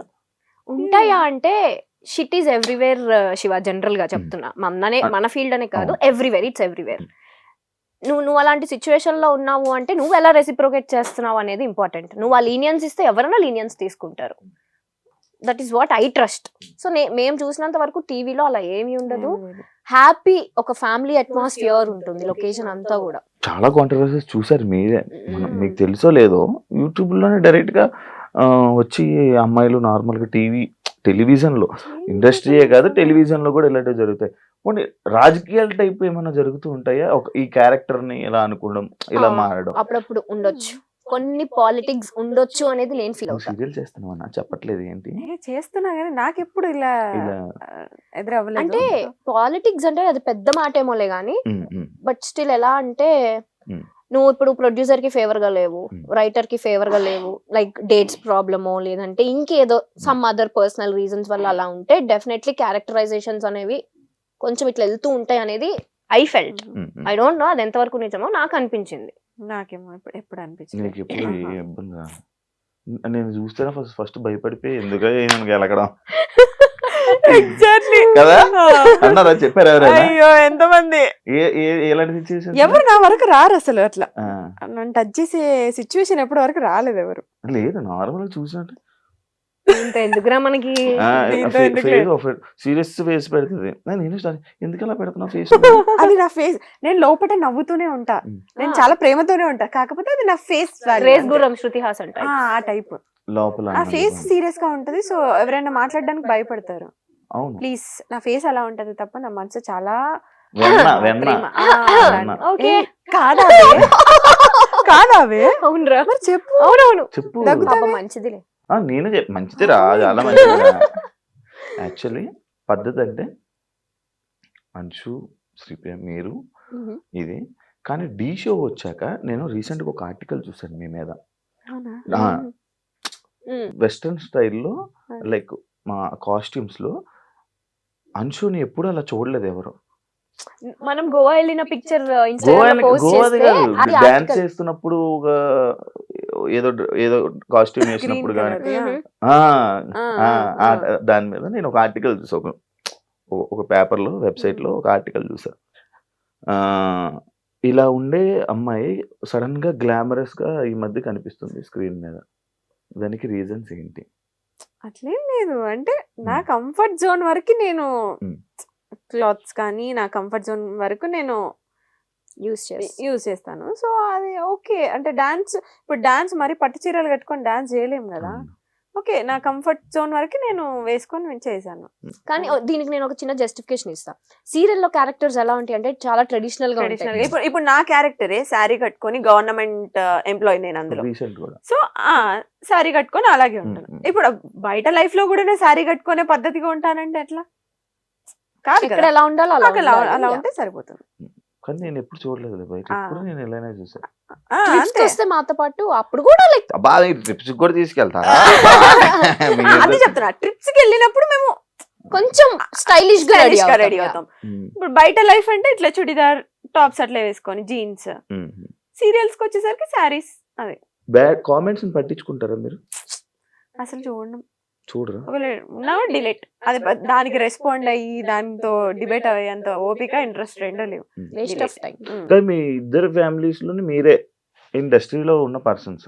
ఉంటాయా అంటే shit is everywhere Shiva. General గా చెప్తున్నా, మన ఫీల్డ్ అనే కాదు, ఎవ్రీవేర్, ఇట్స్ ఎవ్రీవేర్. నువ్వు అలాంటి సిచ్యువేషన్ లో ఉన్నావు అంటే నువ్వు ఎలా రెసిప్రోకేట్ చేస్తున్నావు అనేది ఇంపార్టెంట్. నువ్వు ఆ లీనియన్స్ ఇస్తే ఎవరైనా లీనియన్స్ తీసుకుంటారు. That is what I trust. So మేము చూసినంత వరకు టీవీలో అలా ఏమీ ఉండదు. హ్యాపీ ఒక ఫ్యామిలీ అట్మాస్ఫియర్ ఉంటుంది లొకేషన్ అంతా కూడా. చాలా కాంట్రవర్సీస్ చూసారు మీరే. మీకు తెలుసో లేదో యూట్యూబ్ లోనే డైరెక్ట్ గా వచ్చి అమ్మాయిలు నార్మల్ గా టెలివిజన్ లో, ఇండస్ట్రీయే కాదు టెలివిజన్ లో కూడా ఇలాంటివి జరుగుతాయి. కొన్ని రాజకీయాల టైప్ ఏమైనా జరుగుతూ ఉంటాయా? ఈ క్యారెక్టర్ ని ఇలా అనుకోవడం, ఇలా మారడం అప్పుడప్పుడు ఉండొచ్చు, కొన్ని పాలిటిక్స్ ఉండొచ్చు అనేది నేను ఫీల్ అవుతాను. సీరియల్ చేస్తున్నావా? చెప్పట్లేదు ఏంటి? చేస్తున్నా కానీ నాకు ఎప్పుడు ఇలా ఎదురవ్వలేదు. అంటే పాలిటిక్స్ అంటే అది పెద్ద మాట ఏమోలే గానీ, బట్ స్టిల్ ఎలా అంటే నువ్వు ఇప్పుడు ప్రొడ్యూసర్ కి ఫేవర్ గా లేవు, రైటర్ కి ఫేవర్ గా లేవు, లైక్ డేట్స్ ప్రాబ్లమో లేదంటే ఇంకేదో సమ్ అదర్ పర్సనల్ రీజన్స్ వల్ల అలా ఉంటే డెఫినెట్లీ క్యారెక్టరైజేషన్స్ అనేవి కొంచెం ఇట్లా వెళ్తూ ఉంటాయి అనేది I felt. I don't know అది ఎంతవరకు నిజమో, నాకు అనిపించింది. నాకేమో ఎప్పుడు అనిపించింది. నీకు ఎప్పుడు ఏ ఇబ్బంది రా? నేను చూస్తేనే ఫస్ట్ భయపడిపోయి ఎందుకు గెలకడం ఎగ్జాక్ట్లీ కదా అన్నారా? చెప్పారు ఎవరైనా? అయ్యో ఎంతమంది ఎలాంటి సిచ్యువేషన్? ఎవరు నా వరకు రారు అసలు. అట్లా నన్ను టచ్ చేసే సిచ్యువేషన్ ఎప్పటి వరకు రాలేదు ఎవరు. లేదు, నార్మల్ చూసినట్టు ఇంత ఎందుకురా మనకి. సీరియస్ ఫేస్ పెడుతుంది. నేను ఎందుకు అలా పెడుతున్నా ఫేస్? అది నా ఫేస్. నేను లోపల నవ్వుతూనే ఉంటా, నేను చాలా ప్రేమతోనే ఉంటా, కాకపోతే అది నా ఫేస్. రేస్ గుర్రం శృతి హాసన్ ఆ టైప్ లోపల ఆ ఫేస్ సీరియస్ గా ఉంటది. సో ఎవరైనా మాట్లాడడానికి భయపడతారు. అవును, ప్లీజ్ నా ఫేస్ అలా ఉంటది తప్ప నా మనసు చాలా వెన్న. ఓకే. కాదావే అవునరా, మరి చెప్పు. అవునవును చెప్పు. పాపం మంచిదిలే. నేను మంచిది రా, చాలా మంచిది. యాక్చువల్లీ పద్ధతి అంటే అంశు, శ్రీప్రియ, మీరు ఇది. కానీ డి షో వచ్చాక నేను రీసెంట్ గా ఒక ఆర్టికల్ చూసాను మీ మీద. వెస్ట్రన్ స్టైల్లో లైక్ మా కాస్ట్యూమ్స్ లో అంశుని ఎప్పుడు అలా చూడలేదు ఎవరు. మనం గోవా వెళ్ళిన పిక్చర్ డాన్స్ చేస్తున్నప్పుడు ఒక ఏదో కాస్ట్యూమ్ వేసినప్పుడు కానీ దాని మీద నేను ఒక ఆర్టికల్ చూసా, ఒక పేపర్ లో, వెబ్సైట్ లో ఒక ఆర్టికల్ చూసా. ఇలా ఉండే అమ్మాయి సడన్ గా గ్లామరస్ గా ఈ మధ్య కనిపిస్తుంది స్క్రీన్ మీద. దానికి రీజన్స్ ఏంటి? అట్లేం లేదు, అంటే నా కంఫర్ట్ జోన్ వరకు నేను క్లాత్స్ కానీ నా కంఫర్ట్ జోన్ వరకు నేను యూజ్ చేస్తాను. సో అది ఓకే. అంటే ఇప్పుడు డాన్స్ మరి పట్టు చీరలు కట్టుకొని డాన్స్ చేయలేము కదా. ఓకే, నా కంఫర్ట్ జోన్ వరకు నేను వేసుకొని చేశాను. కానీ దీనికి నేను ఒక చిన్న జస్టిఫికేషన్ ఇస్తా. సీరియల్లో క్యారెక్టర్స్ ఎలా ఉంటాయి అంటే చాలా ట్రెడిషనల్ గా ట్రెడిషనల్ ఉంటాయి. ఇప్పుడు నా క్యారెక్టరే శారీ కట్టుకొని గవర్నమెంట్ ఎంప్లాయీ నేను అందులో. రీసెంట్ కూడా సో శారీ కట్టుకొని అలాగే ఉంటాను. ఇప్పుడు బయట లైఫ్ లో కూడా నేను శారీ కట్టుకునే పద్ధతిగా ఉంటానంటే ఎట్లా కాదు ఇక్కడ కదా. ఎలా ఉండాలో నాకు అలా అలా ఉంటే సరిపోతుంది. కానీ నేను ఎప్పుడు చూడలేదు బయట, ఎప్పుడు నేను ఎలానే చూసాను. అంతే. వస్తే మాతో పాటు అప్పుడు కూడా లైక్ బాగా ట్రిప్స్ కూడా తీసుకెళ్తారా? అదే చెప్తున్నా, ట్రిప్స్ కి వెళ్ళినప్పుడు మేము కొంచెం స్టైలిష్ గా రెడీ అవుతాం. ఇప్పుడు బయట లైఫ్ అంటే ఇట్లా చుడిదార్ టాప్స్ అట్లా వేసుకొని జీన్స్. సీరియల్స్ కి వచ్చేసరికి శారీస్. అదే బ్యాడ్ కామెంట్స్ పట్టించుకుంటారా మీరు? అసలు చూడరా? డిలీట్. అది దానికి రెస్పాండ్ అయ్యి దాంతో డిబేట్ అయ్యేంత ఓపిక ఇంట్రెస్ట్ రెండో లేవు. Waste of time. కానీ మీ ఇద్దరు ఫ్యామిలీస్ లోని మీరే ఇండస్ట్రీలో ఉన్న పర్సన్స్.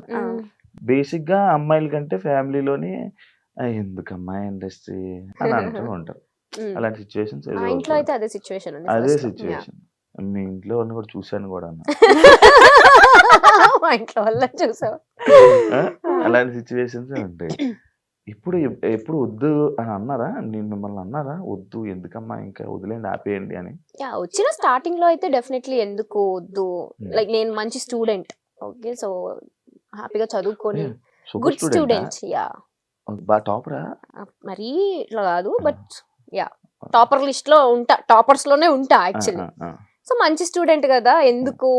బేసిక్ గా అమ్మాయిల కంటే ఫ్యామిలీలోని ఎందుకమ్మా ఇండస్ట్రీ అని అంటూ ఉంటారు. అలాంటి సిచ్యువేషన్స్ మా ఇంట్లో అయితే అదే సిచ్యువేషన్ అదే సిచ్యువేషన్. మీ ఇంట్లో వాళ్ళని కూడా చూశాను కూడా అన్న. మా ఇంట్లో వాళ్ళ చూసావు. అలాంటి సిచ్యువేషన్స్ ఉంటాయి. ఎప్పుడు వద్దు అని అన్నారా? నేను మిమ్మల్ని అన్నారా వద్దు ఎందుకమ్మా ఇంకా వదిలేండి ఆపేయండి అని? వచ్చిన స్టార్టింగ్ లో అయితే డెఫినెట్లీ ఎందుకు వద్దు, లైక్ నేను మంచి స్టూడెంట్. ఓకే, సో హ్యాపీగా చదువుకొని గుడ్ స్టూడెంట్. బాగా టాపరా? మరీ ఇట్లా కాదు, బట్ టాపర్ లిస్ట్ లో ఉంటా, టాపర్స్ లోనే ఉంటా యాక్చువల్లీ. సో మంచి స్టూడెంట్ కదా, ఎందుకు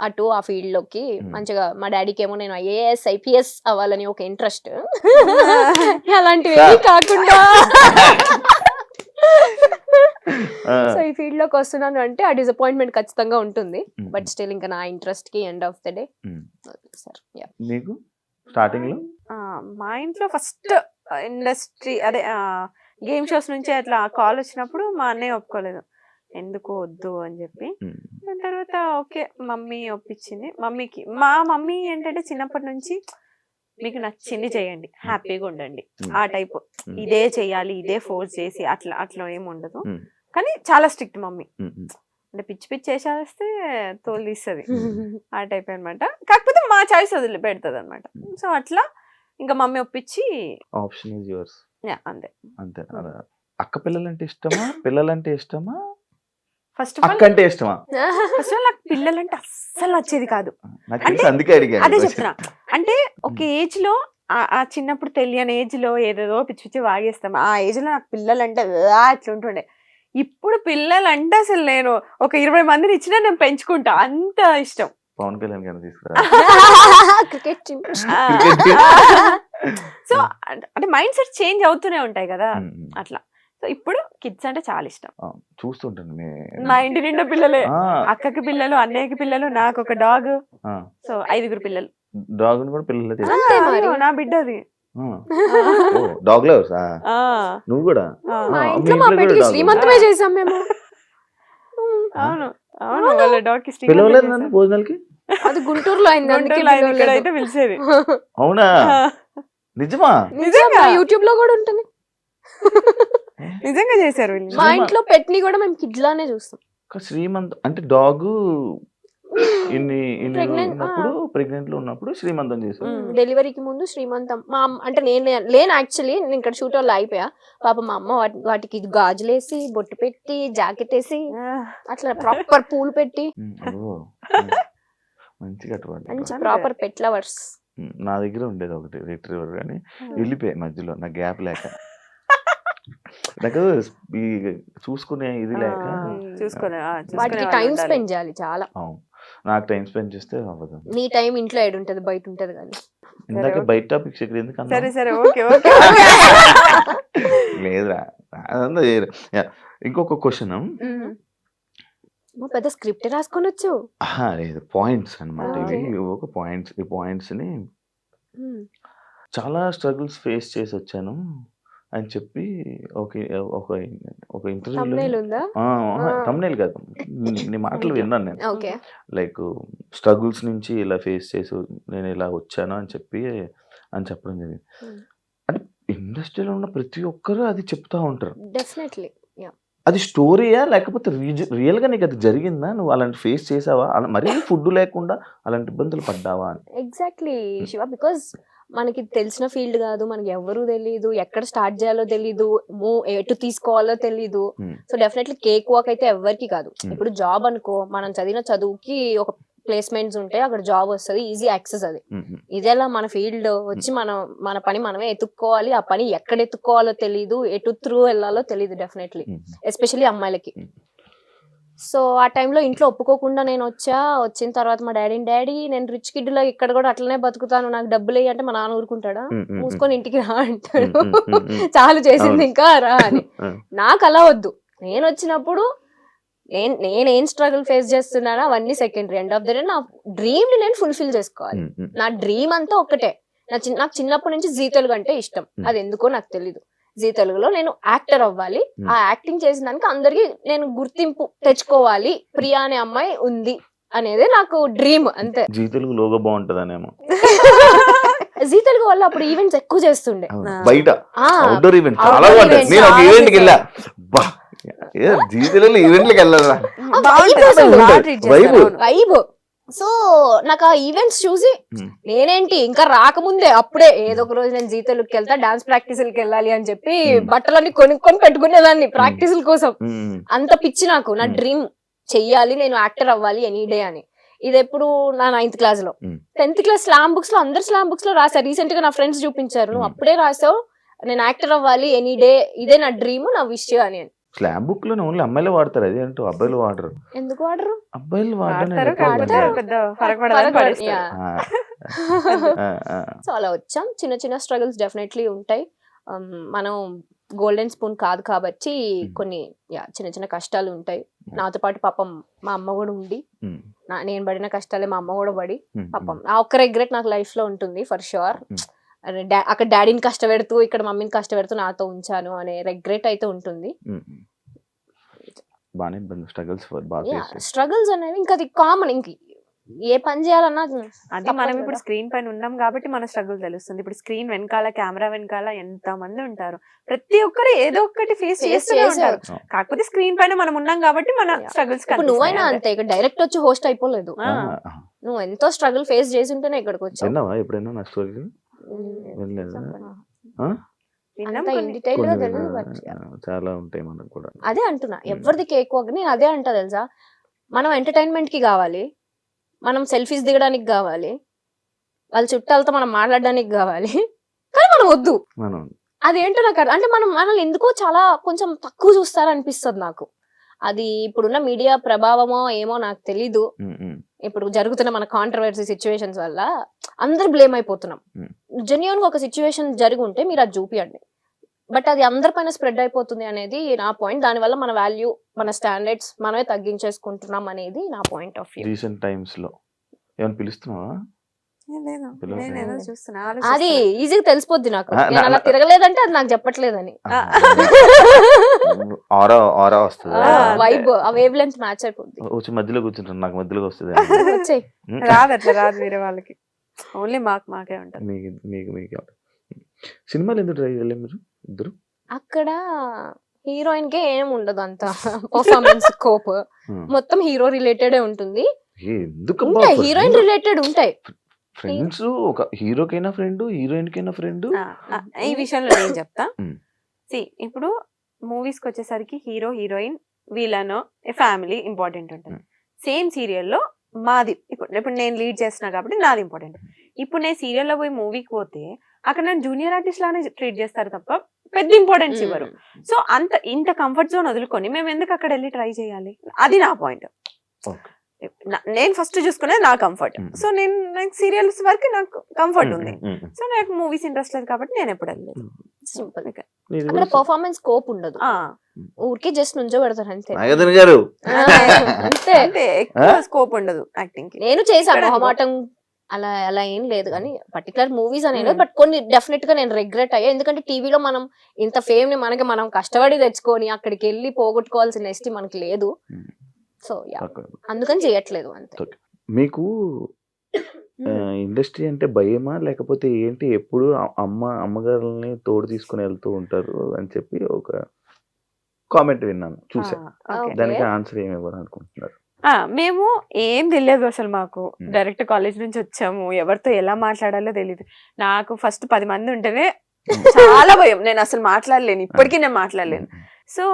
అటు ఆ ఫీల్డ్ లోకి. మంచిగా మా డాడీకి ఏమో నేను ఐఏఎస్ ఐపీఎస్ అవ్వాలని ఒక ఇంట్రెస్ట్. అలాంటివి కాకుండా సో ఈ ఫీల్డ్ లోకి వస్తున్నాను అంటే ఆ డిసప్పాయింట్మెంట్ ఖచ్చితంగా ఉంటుంది. బట్ స్టిల్ ఇంకా నా ఇంట్రెస్ట్ కి end of the day sir. మీకు స్టార్టింగ్ లో మా ఇంట్లో ఫస్ట్ ఇండస్ట్రీ అదే గేమ్ షోస్ నుంచి అట్లా కాల్ వచ్చినప్పుడు మా అన్నయ్య ఒప్పుకోలేదు, ఎందుకు వద్దు అని చెప్పి. దాని తర్వాత ఓకే మమ్మీ ఒప్పించింది. మా మమ్మీ ఏంటంటే చిన్నప్పటి నుంచి మీకు నచ్చింది చేయండి, హ్యాపీగా ఉండండి ఆ టైప్. ఇదే చెయ్యాలి, ఇదే ఫోర్స్ చేసి అట్లా ఏమి ఉండదు. కానీ చాలా స్ట్రిక్ట్ మమ్మీ. అంటే పిచ్చి పిచ్చి చేసేస్తే తోలు తీస్తుంది ఆ టైప్ అనమాట. కాకపోతే మా చాయిస్ వదిలి పెడుతుంది అనమాట. సో అట్లా ఇంకా మమ్మీ ఒప్పించి ఆప్షన్ ఈజ్ యువర్స్. అంతే అంతే. అక్క పిల్లలంటే ఇష్టమా, పిల్లలంటే ఇష్టమా, ఫస్ట్ ఆఫ్ ఆల్ అక్క అంటే ఇష్టమా? ఫస్ట్ ఆఫ్ ఆల్ నాకు పిల్లలంటే అస్సలు వచ్చేది కాదు. అందుకే అడిగాను. అదే చెప్తున్నా, అంటే ఒక ఏజ్ లో ఆ చిన్నప్పుడు తెలియని ఏజ్ లో ఏదేదో పిచ్చి పిచ్చి వాగేస్తాం. ఆ ఏజ్ లో నాకు పిల్లలంటే అట్లుంటుండే. ఇప్పుడు పిల్లలంటే అసలు నేను ఒక 20 మందిని ఇచ్చినా నేను పెంచుకుంటా, అంత ఇష్టం. పవన్ కళ్యాణ్ గారిని తీసుకురా. సో అంటే మైండ్ సెట్ చేంజ్ అవుతూనే ఉంటాయి కదా అట్లా. సో ఇప్పుడు కిడ్స్ అంటే చాలా ఇష్టం. చూస్తుంటాను మా ఇంటి నిండా పిల్లలే, అక్కకి పిల్లలు, అన్నయ్యకి పిల్లలు, నాకు ఒక డాగ్. సో 5 పిల్లలు. డాగ్ కూడా పిల్లలు. నా బిడ్డది డాగ్ లవర్స్. నువ్వు కూడా? మా ఇంట్లో మా పెట్టి శ్రీమంతమే చేసాం మేము. అవును అవును, వాళ్ళ డాగ్ కి పిలవలేదు నన్ను భోజనాలకి. అది గుంటూరులో అయింది, ఇక్కడైతే పిలిచేది. అవునా? నిజమా? నిజంగా యూట్యూబ్ లో కూడా ఉంటుంది. నిజంగా చేశారు. మా ఇంట్లో పెట్ని కూడా మేము కిడ్స్ లానే చూస్తాం. శ్రీమంత్ అంటే డాగ్ ఉన్నప్పుడు ప్రెగ్నెంట్ లో ఉన్నప్పుడు శ్రీమంతం చేశారు. డెలివరీకి ముందు శ్రీమంతం. మా అంటే నేను లేను యాక్చువల్లీ, నేను ఇక్కడ షూట్ వాళ్ళు అయిపోయా. పాప మా అమ్మ వాటికి గాజులేసి బొట్టు పెట్టి జాకెట్ వేసి అట్లా ప్రాపర్ పూలు పెట్టి మంచిగా మంచి ప్రాపర్ పెట్ లవర్స్. నా దగ్గర ఉండేది ఒకటి రిట్రీవర్, కానీ వెళ్ళిపోయాయి మధ్యలో నాకు గ్యాప్ లేక. నాకు చూసుకునే ఇది లేక వాటికి టైం స్పెండ్ చేయాలి చాలా. నాకు టైం స్పెండ్ చేస్తే అవ్వదు. నీ టైం ఇంట్లో ఏడు ఉంటది, బయట ఉంటది. కానీ ఇందాక బయట టాపిక్స్ ఇక్కడ ఎందుకు సరే సరే ఓకే ఓకే లేదురా. ఇంకొక క్వశ్చన్, పెద్ద స్క్రిప్ట్ రాసుకొని వచ్చు. లేదు, పాయింట్స్ అనమాట ఇవి. ఒక పాయింట్స్, ఈ పాయింట్స్ ని చాలా స్ట్రగుల్స్ ఫేస్ చేసి వచ్చాను అని చెప్పి ఒక ఇంటర్వ్యూలో, తమ్నేల్ కాదు, నీ మాటలు విన్నాను నేను. లైక్ స్ట్రగుల్స్ నుంచి ఇలా ఫేస్ చేసి నేను ఇలా వచ్చాను అని చెప్పడం జరిగింది. అంటే ఇండస్ట్రీలో ఉన్న ప్రతి ఒక్కరు అది చెప్తా ఉంటారు. డెఫినెట్లీ అది స్టోరీయా లేకపోతే రియల్ గా నీకు అది జరిగిందా? నువ్వు అలాంటి ఫేస్ చేసావా? మరీ ఫుడ్ లేకుండా అలాంటి ఇబ్బందులు పడ్డావా అని? ఎగ్జాక్ట్లీ శివ, బికాస్ మనకి తెలిసిన ఫీల్డ్ కాదు, మనకి ఎవరు తెలీదు, ఎక్కడ స్టార్ట్ చేయాలో తెలీదు, ఎటు తీసుకోవాలో తెలీదు. సో డెఫినెట్లీ కేక్ వాక్ అయితే ఎవరికి కాదు. ఇప్పుడు జాబ్ అనుకో, మనం చదివిన చదువుకి ఒక ప్లేస్మెంట్స్ ఉంటాయి, అక్కడ జాబ్ వస్తుంది, ఈజీ యాక్సెస్ అది. ఇదేలా మన ఫీల్డ్ వచ్చి మన పని మనమే ఎత్తుక్కోవాలి, ఆ పని ఎక్కడ ఎత్తుక్కోవాలో తెలీదు, ఎటు త్రూ వెళ్ళాలో తెలీదు డెఫినెట్లీ, ఎస్పెషల్లీ అమ్మాయిలకి. సో ఆ టైంలో ఇంట్లో ఒప్పుకోకుండా నేను వచ్చిన తర్వాత మా డాడీ నేను రిచ్ కిడ్ లో ఇక్కడ కూడా అట్లనే బతుకుతాను, నాకు డబ్బులు వేయి అంటే మా నాన్న ఊరుకుంటాడా? మూసుకొని ఇంటికి రా అంటాడు, చాలు చేసింది ఇంకా రా అని. నాకు అలా వద్దు, నేను వచ్చినప్పుడు నేనేం స్ట్రగుల్ ఫేస్ చేస్తున్నానో అవన్నీ secondary. End of the day నా డ్రీమ్ ని నేను ఫుల్ఫిల్ చేసుకోవాలి. నా డ్రీమ్ అంతా ఒక్కటే. నాకు చిన్నప్పటి నుంచి జీ తెలుగు అంటే ఇష్టం, అది ఎందుకో నాకు తెలీదు. జీ తెలుగులో నేను యాక్టర్ అవ్వాలి, ఆ యాక్టింగ్ చేసిన దానికి అందరికి నేను గుర్తింపు తెచ్చుకోవాలి, ప్రియా అనే అమ్మాయి ఉంది అనేది నాకు డ్రీమ్, అంతే. జీ తెలుగు లోగో బాగుంటదనేమో. జీ తెలుగు వల్ల అప్పుడు ఈవెంట్స్ ఎక్కువ చేస్తుండే, బయట అవుట్డోర్ ఈవెంట్ చాలా బాగుంటాయి. నేను ఒక ఈవెంట్ కి వెళ్ళా, జీ తెలుగు ఈవెంట్లకి వెళ్ళాలా, వైబ్. సో నాకు ఆ ఈవెంట్స్ చూసి నేనేంటి ఇంకా రాకముందే అప్పుడే ఏదో ఒక రోజు నేను జీ తెలుగుకి వెళ్తా, డాన్స్ ప్రాక్టీసులకి వెళ్ళాలి అని చెప్పి బట్టలన్నీ కొనుక్కొని పెట్టుకునేదాన్ని ప్రాక్టీసుల కోసం. అంత పిచ్చి నాకు, నా డ్రీమ్ చెయ్యాలి, నేను యాక్టర్ అవ్వాలి ఎనీ డే అని. ఇది ఎప్పుడు నా 9th క్లాస్ లో. 10th క్లాస్ స్లామ్ బుక్స్ లో అందరు స్లామ్ బుక్స్ లో రాశారు. రీసెంట్ గా నా ఫ్రెండ్స్ చూపించారు, నువ్వు అప్పుడే రాసావు నేను యాక్టర్ అవ్వాలి ఎనీ డే, ఇదే నా డ్రీమ్, నా విష్ అని. స్లామ్ బుక్ లో ఓన్లీ అమ్మాయిలు వాడతారు, అది అంటూ అబ్బాయిలు వాడరు. ఎందుకు వాడరు? అబ్బాయిలు సో అలా వచ్చాం. చిన్న చిన్న స్ట్రగుల్స్ డెఫినెట్లీ ఉంటాయి. మనం గోల్డెన్ స్పూన్ కాదు కాబట్టి కొన్ని చిన్న చిన్న కష్టాలు ఉంటాయి. నాతో పాటు పాపం మా అమ్మ కూడా ఉండి, నేను పడిన కష్టాలే మా అమ్మ కూడా పడి, పాపం ఆ ఒక్క రిగ్రెట్ నాకు లైఫ్ లో ఉంటుంది ఫర్ షూర్. అక్కడ డాడీని కష్టపెడుతూ ఇక్కడ మమ్మీని కష్టపెడుతూ నాతో ఉంచాను అనే రిగ్రెట్ అయితే ఉంటుంది. స్ట్రగుల్స్ అనేవి ఇంకా అది కామన్, ఇంక ఏ పని చేయాలన్నా అది మనం ఇప్పుడు స్క్రీన్ పైన ఉన్నాం కాబట్టి మన స్ట్రగుల్ తెలుస్తుంది. ఇప్పుడు స్క్రీన్ వెనకాల, కెమెరా వెనకాల ఎంత మంది ఉంటారు, ప్రతి ఒక్కరు ఏదో ఒకటి ఫేస్ చేస్తూనే ఉంటారు. కాకపోతే స్క్రీన్ పైన మనం ఉన్నాం కాబట్టి మన స్ట్రగుల్స్. నువ్వైనా అంతే, ఇక్కడ డైరెక్ట్ వచ్చి హోస్ట్ అయిపోలేదు, నువ్వు ఎంతో స్ట్రగుల్ ఫేస్ చేసి ఉంటేనే ఇక్కడికి వచ్చావు. ఎప్పుడైనా నా స్టోరీ చాలా ఉంటాయి మనకు కూడా. అదే అంటున్నా, ఎవరిది కేక్ వాక్, నేను అదే అంటా తెలుసా, మనం ఎంటర్టైన్మెంట్ కి కావాలి, మనం సెల్ఫీస్ దిగడానికి కావాలి, వాళ్ళ చుట్టాలతో మనం మాట్లాడడానికి కావాలి, కానీ మనం వద్దు. అదేంటో నాకు అంటే మనల్ని ఎందుకో చాలా కొంచెం తక్కువ చూస్తారనిపిస్తుంది నాకు. అది ఇప్పుడున్న మీడియా ప్రభావమో ఏమో నాకు తెలీదు. ఇప్పుడు జరుగుతున్న మన కాంట్రవర్సీ సిచ్యువేషన్స్ వల్ల అందరు బ్లేమ్ అయిపోతున్నాం. జెన్యూన్ గా ఒక సిచ్యువేషన్ జరిగి ఉంటే మీరు అది చూపియండి, బట్ అది అందరిపైన స్ప్రెడ్ అయిపోతుంది అనేది నా పాయింట్. దానివల్ల మన వాల్యూ, మన స్టాండర్డ్స్ మనమే తగ్గించేసుకుంటున్నాం అనేది నా point of view. Recent times లో ఏమైనా పిలుస్తున్నావా? అది ఈజీగా తెలిసిపోద్ది నాకు, నేను అలా తిరగలేదంటే అది నాకు చెప్పట్లేదని. వైబ్ ఆ వేవ్ లెంత్ మ్యాచ్ అయిపోద్ది. మధ్యలో కూర్చుంటాను, నాకు మధ్యలో వస్తుంది. రాదు అట్లా, రాదు వేరే వాళ్ళకి, ఓన్లీ మాకే ఉంటుంది. మీకు సినిమాలు ఎందుకు ట్రై చేయలేదు మీరు ఇద్దరు? అక్కడ హీరోయిన్ కే ఏం ఉండదు అంత పర్ఫార్మెన్స్ స్కోప్, మొత్తం హీరో రిలేటెడ్ ఉంటుంది. హీరోయిన్ రిలేటెడ్ ఉంటాయి. ఫ్రెండ్స్, ఒక హీరోకైనా ఫ్రెండ్, హీరోయిన్ కైనా ఫ్రెండ్. ఈ విషయంలో నేను చెప్తా. ఇప్పుడు మూవీస్ కి వచ్చేసరికి హీరో హీరోయిన్ వీళ్ళనో ఫ్యామిలీ ఇంపార్టెంట్ ఉంటుంది. సేమ్ సీరియల్లో మాది ఇప్పుడు నేను లీడ్ చేస్తున్నా కాబట్టి నాది ఇంపార్టెంట్. ఇప్పుడు నేను సీరియల్లో పోయి మూవీకి పోతే అక్కడ నేను జూనియర్ ఆర్టిస్ట్ లానే ట్రీట్ చేస్తారు తప్ప పెద్ద ఇంపార్టెన్స్ ఇవ్వరు. సో ఇంత కంఫర్ట్ జోన్ వదులుకొని మేము ఎందుకు అక్కడ వెళ్ళి ట్రై చేయాలి? అది నా పాయింట్. నేను ఫస్ట్ చూసుకునేది నా కంఫర్ట్. సో నాకు సీరియల్స్ వరకు నాకు కంఫర్ట్ ఉంది. సో నాకు మూవీస్ ఇంట్రెస్ట్ లేదు కాబట్టి నేను ఎప్పుడు వెళ్ళలేదు. సింపుల్. అక్కడ పర్ఫార్మెన్స్ స్కోప్ ఉండదు, ఊరికే జస్ట్ నుంచో పెడతారు అంతే. అంతే, ఎక్కువ స్కోప్ ఉండదు యాక్టింగ్ కి. నేను చేశాను మొహమాటం, అలా ఏం లేదు కానీ పర్టికులర్ మూవీస్ అనేది. బట్ కొన్ని డెఫినెట్ గా నేను రిగ్రెట్ అయ్యా, ఎందుకంటే టీవీలో మనం ఇంత ఫేమ్ ని మనం కష్టపడి తెచ్చుకొని అక్కడికి వెళ్ళి పోగొట్టుకోవాల్సిన ఎస్టీ మనకి లేదు. సో అందుకని చేయట్లేదు అంతే. మీకు ఇండస్ట్రీ అంటే భయమా లేకపోతే ఏంటి? ఎప్పుడు అమ్మగారుల్ని తోడు తీసుకుని వెళ్తూ ఉంటారు అని చెప్పి ఒక కామెంట్ విన్నాను, చూసా. ఓకే. దానికి ఆన్సర్ ఏమి ఇవ్వాలి అనుకుంటున్నారు? మేము ఏం తెలియదు అసలు, మాకు డైరెక్ట్ కాలేజ్ నుంచి వచ్చాము, ఎవరితో ఎలా మాట్లాడాలో తెలియదు. నాకు ఫస్ట్ 10 మంది ఉంటేనే చాలా భయం, నేను అసలు మాట్లాడలేను, ఇప్పటికీ నేను మాట్లాడలేను. సో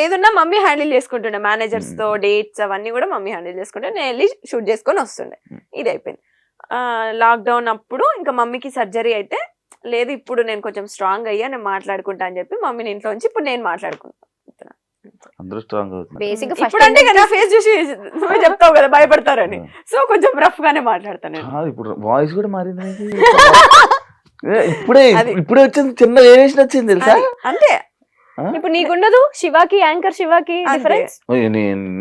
ఏదున్నా మమ్మీ హ్యాండిల్ చేసుకుంటుండే, మేనేజర్స్ తో డేట్స్ అవన్నీ కూడా మమ్మీ హ్యాండిల్ చేసుకుంటే నేను వెళ్ళి షూట్ చేసుకొని వస్తుండే. ఇది అయిపోయింది. లాక్డౌన్ అప్పుడు ఇంకా మమ్మీకి సర్జరీ అయితే, లేదు ఇప్పుడు నేను కొంచెం స్ట్రాంగ్ అయ్యా, నేను మాట్లాడుకుంటా అని చెప్పి మమ్మీని ఇంట్లో ఉంచి ఇప్పుడు నేను మాట్లాడుకుంటా. అందరూ స్ట్రాంగ్ అవుతున్నారు. బేసిక్ ఇప్పుడు అంటే కదా ఫేస్ చూసి నువ్వే చెప్తావు కదా భయపడతారని, సో కొంచెం రఫ్ గానే మాట్లాడతాను. ఇప్పుడు వాయిస్ కూడా మారింది. ఇప్పుడే వచ్చింది, చిన్న వేరియేషన్ వచ్చింది తెలుసా? అంతే. ఇప్పుడు నీకుండదు, శివాకి యాంకర్ శివాకి డిఫరెన్స్.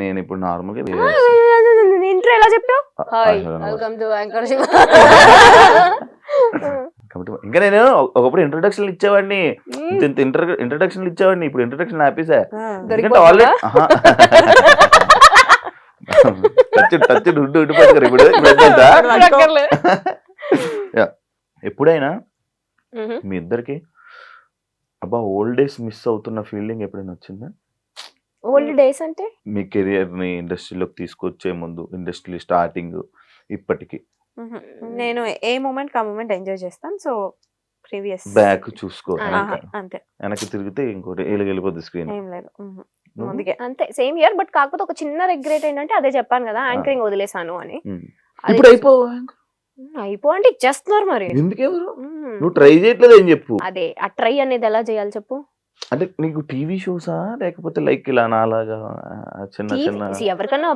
నేను ఇప్పుడు నార్మల్ గా ఇంట్రో ఎలా చెప్పావు? Hi welcome to anchor Shiva. ఇంకా నేను ఒకప్పుడు ఇంట్రొడక్షన్ ఇచ్చేవాడిని, ఇంట్రొడక్షన్ ఇచ్చేవాడిని, ఇప్పుడు ఇంట్రొడక్షన్ ఆపేసా. ఎందుకంటే ఆల్రెడీ టచ్ ఉండిపోతారు ఇప్పుడు. ఎప్పుడైనా మీ ఇద్దరికి అబ్బా ఓల్డ్ డేస్ మిస్ అవుతున్న ఫీలింగ్ ఎప్పుడైనా వచ్చిందా? ఓల్డ్ డేస్ అంటే మీ కెరియర్ ని ఇండస్ట్రీలోకి తీసుకొచ్చే ముందు, ఇండస్ట్రీ స్టార్టింగ్ ఇప్పటికి? నేను ఏ మూమెంట్ కా మూమెంట్ ఎంజాయ్ చేస్తాను. సో ప్రీవియస్ బ్యాక్ చూసుకో, అంతే. వెనక్కి తిరిగితే ఇంకోటి వెళ్ళిపోద్ది స్క్రీన్. ఏం లేదు, అందుకే అంతే సేమ్ ఇయర్. బట్ కాకపోతే ఒక చిన్న రిగ్రెట్ ఏంటంటే, అదే చెప్పాను కదా యాంకరింగ్ వదిలేసాను అని. ఇప్పుడు అయిపో అంటే ఇచ్చేస్తున్నారు మరి. ఎందుకెవరు నువ్వు ట్రై చేయట్లేదు ఏం చెప్పు? అదే ఆ ట్రై అనేది ఎలా చేయాలి చెప్పు. అంటే నీకు టీవీ షోసా లేకపోతే లైక్ ఇలా నాలాగా చిన్న చిన్న? ఎవరికన్నా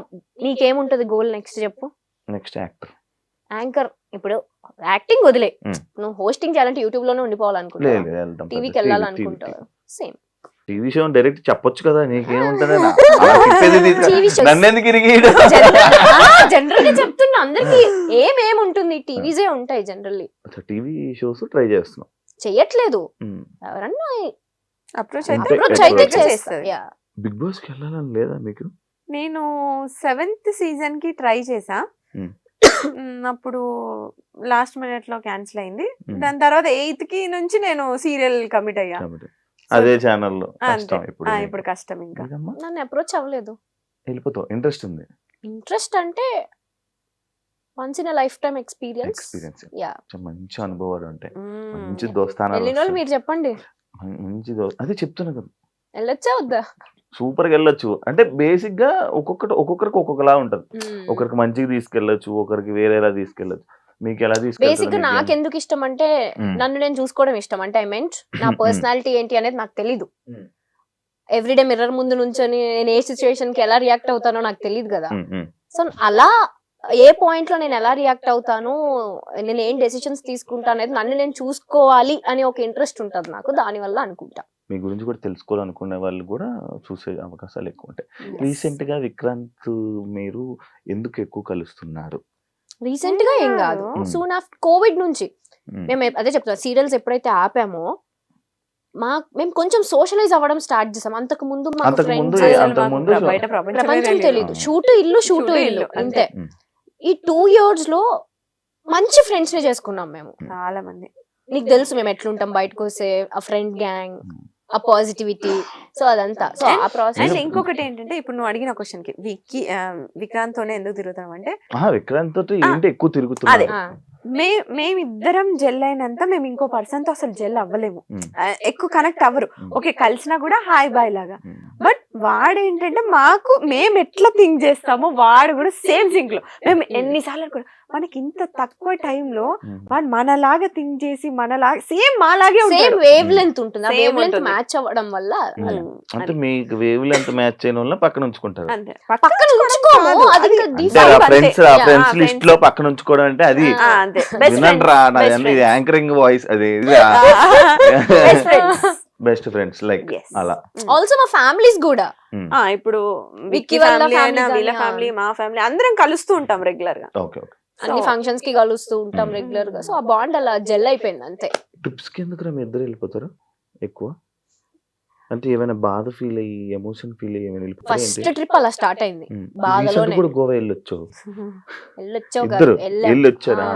నీకేముంటది గోల్ నెక్స్ట్ చెప్పు? Next actor, anchor. ఇప్పుడు యాక్టింగ్ వదిలే, నువ్వు హోస్టింగ్ చేయాలంటే యూట్యూబ్ లోనే ఉండిపోవాలనుకుంటావు, టీవీకి వెళ్ళాలనుకుంటావు. సేమ్ టీవీ షో డైరెక్ట్ చెప్పొచ్చు కదా, నీకేముంటది? నన్నెందుకు జనరల్ గా చెప్తున్నా, అందరికి ఏమేముంటుంది, టీవీసే ఉంటాయి జనరల్లీ. టీవీ షోస్ ట్రై చేస్తున్నావు? చెయ్యట్లేదు, ఎవరన్నా అప్రోచ్ అయితే చేస్తారు. బిగ్ బాస్ కి వెళ్ళాలని లేదా మీకు? నేను 7th సీజన్ కి ట్రై చేసా, అప్పుడు లాస్ట్ మినిట్ లో క్యాన్సిల్ అయింది. దాని తర్వాత 8th కి నుంచి నేను సీరియల్ కమిట్ అయ్యా, అదే ఛానల్లో. ఇప్పుడు కష్టం, ఇంకా నన్ను అప్రోచ్ అవ్వలేదు. వెళ్ళిపోతావు? ఇంట్రెస్ట్ ఉంది? ఇంట్రెస్ట్ అంటే once in life time experience. మంచి అనుభవాలు ఉంటాయి, మంచి దోస్తానాలు. మీరు చెప్పండి. మంచి అదే చెప్తున్నా కదా, వెళ్ళొచ్చా వద్దా? సూపర్ గా వెళ్ళొచ్చు. అంటే బేసిక్ గా ఒక్కొక్కరికి ఒక్కొక్కలా ఉంటది. ఒకరికి మంచిగా తీసుకెళ్లొచ్చు, ఒకరికి వేరేలా తీసుకెళ్లొచ్చు. మీకు ఎలా బేసిక్ గా నాకు ఎందుకు ఇష్టం అంటే, నన్ను నేను చూసుకోవడం ఇష్టం. అంటే ఐ మీన్ నా పర్సనాలిటీ ఏంటి అనేది నాకు తెలీదు. ఎవ్రీడే మిర్రర్ ముందు నుంచొని నేను ఏ సిచ్యువేషన్ కి ఎలా రియాక్ట్ అవుతానో నాకు తెలియదు కదా. సో అలా ఏ పాయింట్ లో నేను ఎలా రియాక్ట్ అవుతాను, నేను ఏం డెసిషన్స్ తీసుకుంటా అనేది నన్ను నేను చూసుకోవాలి అని ఒక ఇంట్రెస్ట్ ఉంటుంది నాకు. దాని వల్ల అనుకుంటా మీ గురించి కూడా తెలుసుకోవాలనుకునే వాళ్ళు కూడా చూసే అవకాశాలు ఎక్కువ ఉంటాయి. రీసెంట్ గా విక్రాంత్ మీరు ఎందుకు ఎక్కువ కలుస్తున్నారు? రీసెంట్ గా ఏం కాదు, సూన్ ఆఫ్టర్ కోవిడ్ నుంచి మేము అదే చెప్తాం, సీరియల్స్ ఎప్పుడైతే ఆపామో మేము కొంచెం సోషలైజ్ అవ్వడం స్టార్ట్ చేసాం. అంతకు ముందు ప్రపంచం తెలీదు, షూటు ఇల్లు అంతే. ఈ 2 years లో మంచి ఫ్రెండ్స్ ని చేసుకున్నాం మేము, చాలా మంది. నీకు తెలుసు మేము ఎట్లుంటాం బయటకు వస్తే, ఆ ఫ్రెండ్ గ్యాంగ్, ఆ పాజిటివిటీ, సో అదంతా. సో ఆ ప్రాసెస్. ఇంకొకటి ఏంటంటే, ఇప్పుడు నువ్వు అడిగిన క్వశ్చన్ కి విక్రాంత్ తోనే ఎందుకు తిరుగుతాం అంటే, విక్రాంత్ తోటి ఏంటి ఎక్కువ తిరుగుతున్నారు? మేమిద్దరం జెల్ అయినంత మేము ఇంకో పర్సన్ తో అసలు జెల్ అవ్వలేము, ఎక్కువ కనెక్ట్ అవ్వరు. ఓకే కలిసినా కూడా హాయ్ బాయ్ లాగా. బట్ వాడు ఏంటంటే, మేము ఎట్లా థింక్ చేస్తామో వాడు కూడా సేమ్ థింక్ లో. మేము ఎన్నిసార్లు అనుకో, మనకి ఇంత తక్కువ టైంలో వాడు మనలాగా థింక్ చేసి మనలాగా సేమ్ మాలాగే సేమ్ వేవ్ లెంత్ ఉంటుంది. ఆ వేవ్ లెంత్ మ్యాచ్ అవ్వడం వల్ల, అంటే మీకు వేవ్ లెంత్ మ్యాచ్ అయిన వల్ల పక్కన ఉంచుకుంటారు. పక్కన ఉంచుకోము, అది ఫ్రెండ్స్ లిస్ట్ లో పక్కన ఉంచుకోవడం అంటే అది యాంకరింగ్ వాయిస్, అది బెస్ట్ ఫ్రెండ్స్ లైక్ అలా. ఆల్సో మా ఫ్యామిలీస్ కూడా, ఇప్పుడు విక్కీ ఫ్యామిలీ అయినా వీళ్ళ ఫ్యామిలీ మా ఫ్యామిలీ అందరం కలుస్తూ ఉంటాం రెగ్యులర్ గా. అన్ని ఫంక్షన్స్ కి కలుస్తూ ఉంటాం రెగ్యులర్ గా. సో ఆ బాండ్ అలా జెల్ అయిపోయింది అంతే. ట్రిప్స్ కి ఎందుకు మీ ఇద్దరు వెళ్ళిపోతారు ఎక్కువ? అంటే ఏమైనా బాధ ఫీల్ అయ్యి, ఎమోషన్ ఫీల్ అయ్యి ఏమైనా వెళ్ళిపోతారు? ఫస్ట్ ట్రిప్ అలా స్టార్ట్ అయింది బాధలోనే. కూడా గోవా వెళ్ళొచ్చారా?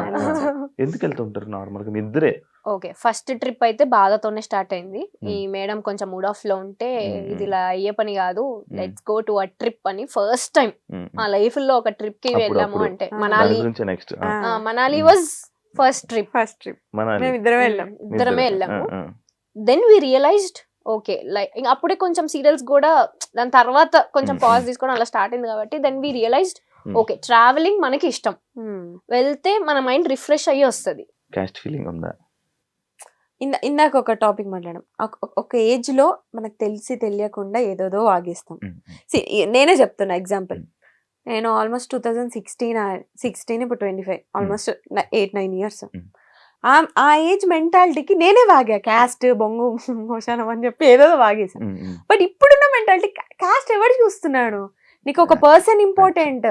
ఎందుకు వెళ్తుంటారు నార్మల్ గా మీ ఇద్దరే? ఓకే ఫస్ట్ ట్రిప్ అయితే బాధతోనే స్టార్ట్ అయింది. ఈ మేడం కొంచెం మూడ్ ఆఫ్ లో ఉంటే ఇది ఇలా అయ్యే పని కాదు, let's go to a trip అని ఫస్ట్ టైం మా లైఫ్ లో ఒక ట్రిప్ కి వెళ్ళాము. అంటే Manali, next Manali was first trip. మేము ఇద్దరమే వెళ్ళాము. Then we realized okay like అప్పుడే కొంచెం సీరియల్స్ కూడా దాని తర్వాత కొంచెం పాజ్ తీసుకోవడం అలా స్టార్ట్ అయింది కాబట్టి then we realized okay traveling మనకి ఇష్టం, వెళ్తే మన మైండ్ రిఫ్రెష్ అయ్యి వస్తుంది. కాస్ట్ ఫీలింగ్ ఉందా? ఇందాక ఒక టాపిక్ మాట్లాడడం, ఒక ఏజ్ లో మనకు తెలిసి తెలియకుండా ఏదోదో వాగేస్తాం. నేనే చెప్తున్నా ఎగ్జాంపుల్, నేను ఆల్మోస్ట్ 2016 ఇప్పుడు 25 ఆల్మోస్ట్ 8-9 ఇయర్స్. ఆ ఏజ్ మెంటాలిటీకి నేనే వాగా, క్యాస్ట్ బొంగు మోషానం అని చెప్పి ఏదో వాగేసాను. బట్ ఇప్పుడున్న మెంటాలిటీ క్యాస్ట్ ఎవరు చూస్తున్నాడు, నీకు ఒక పర్సన్ ఇంపార్టెంట్,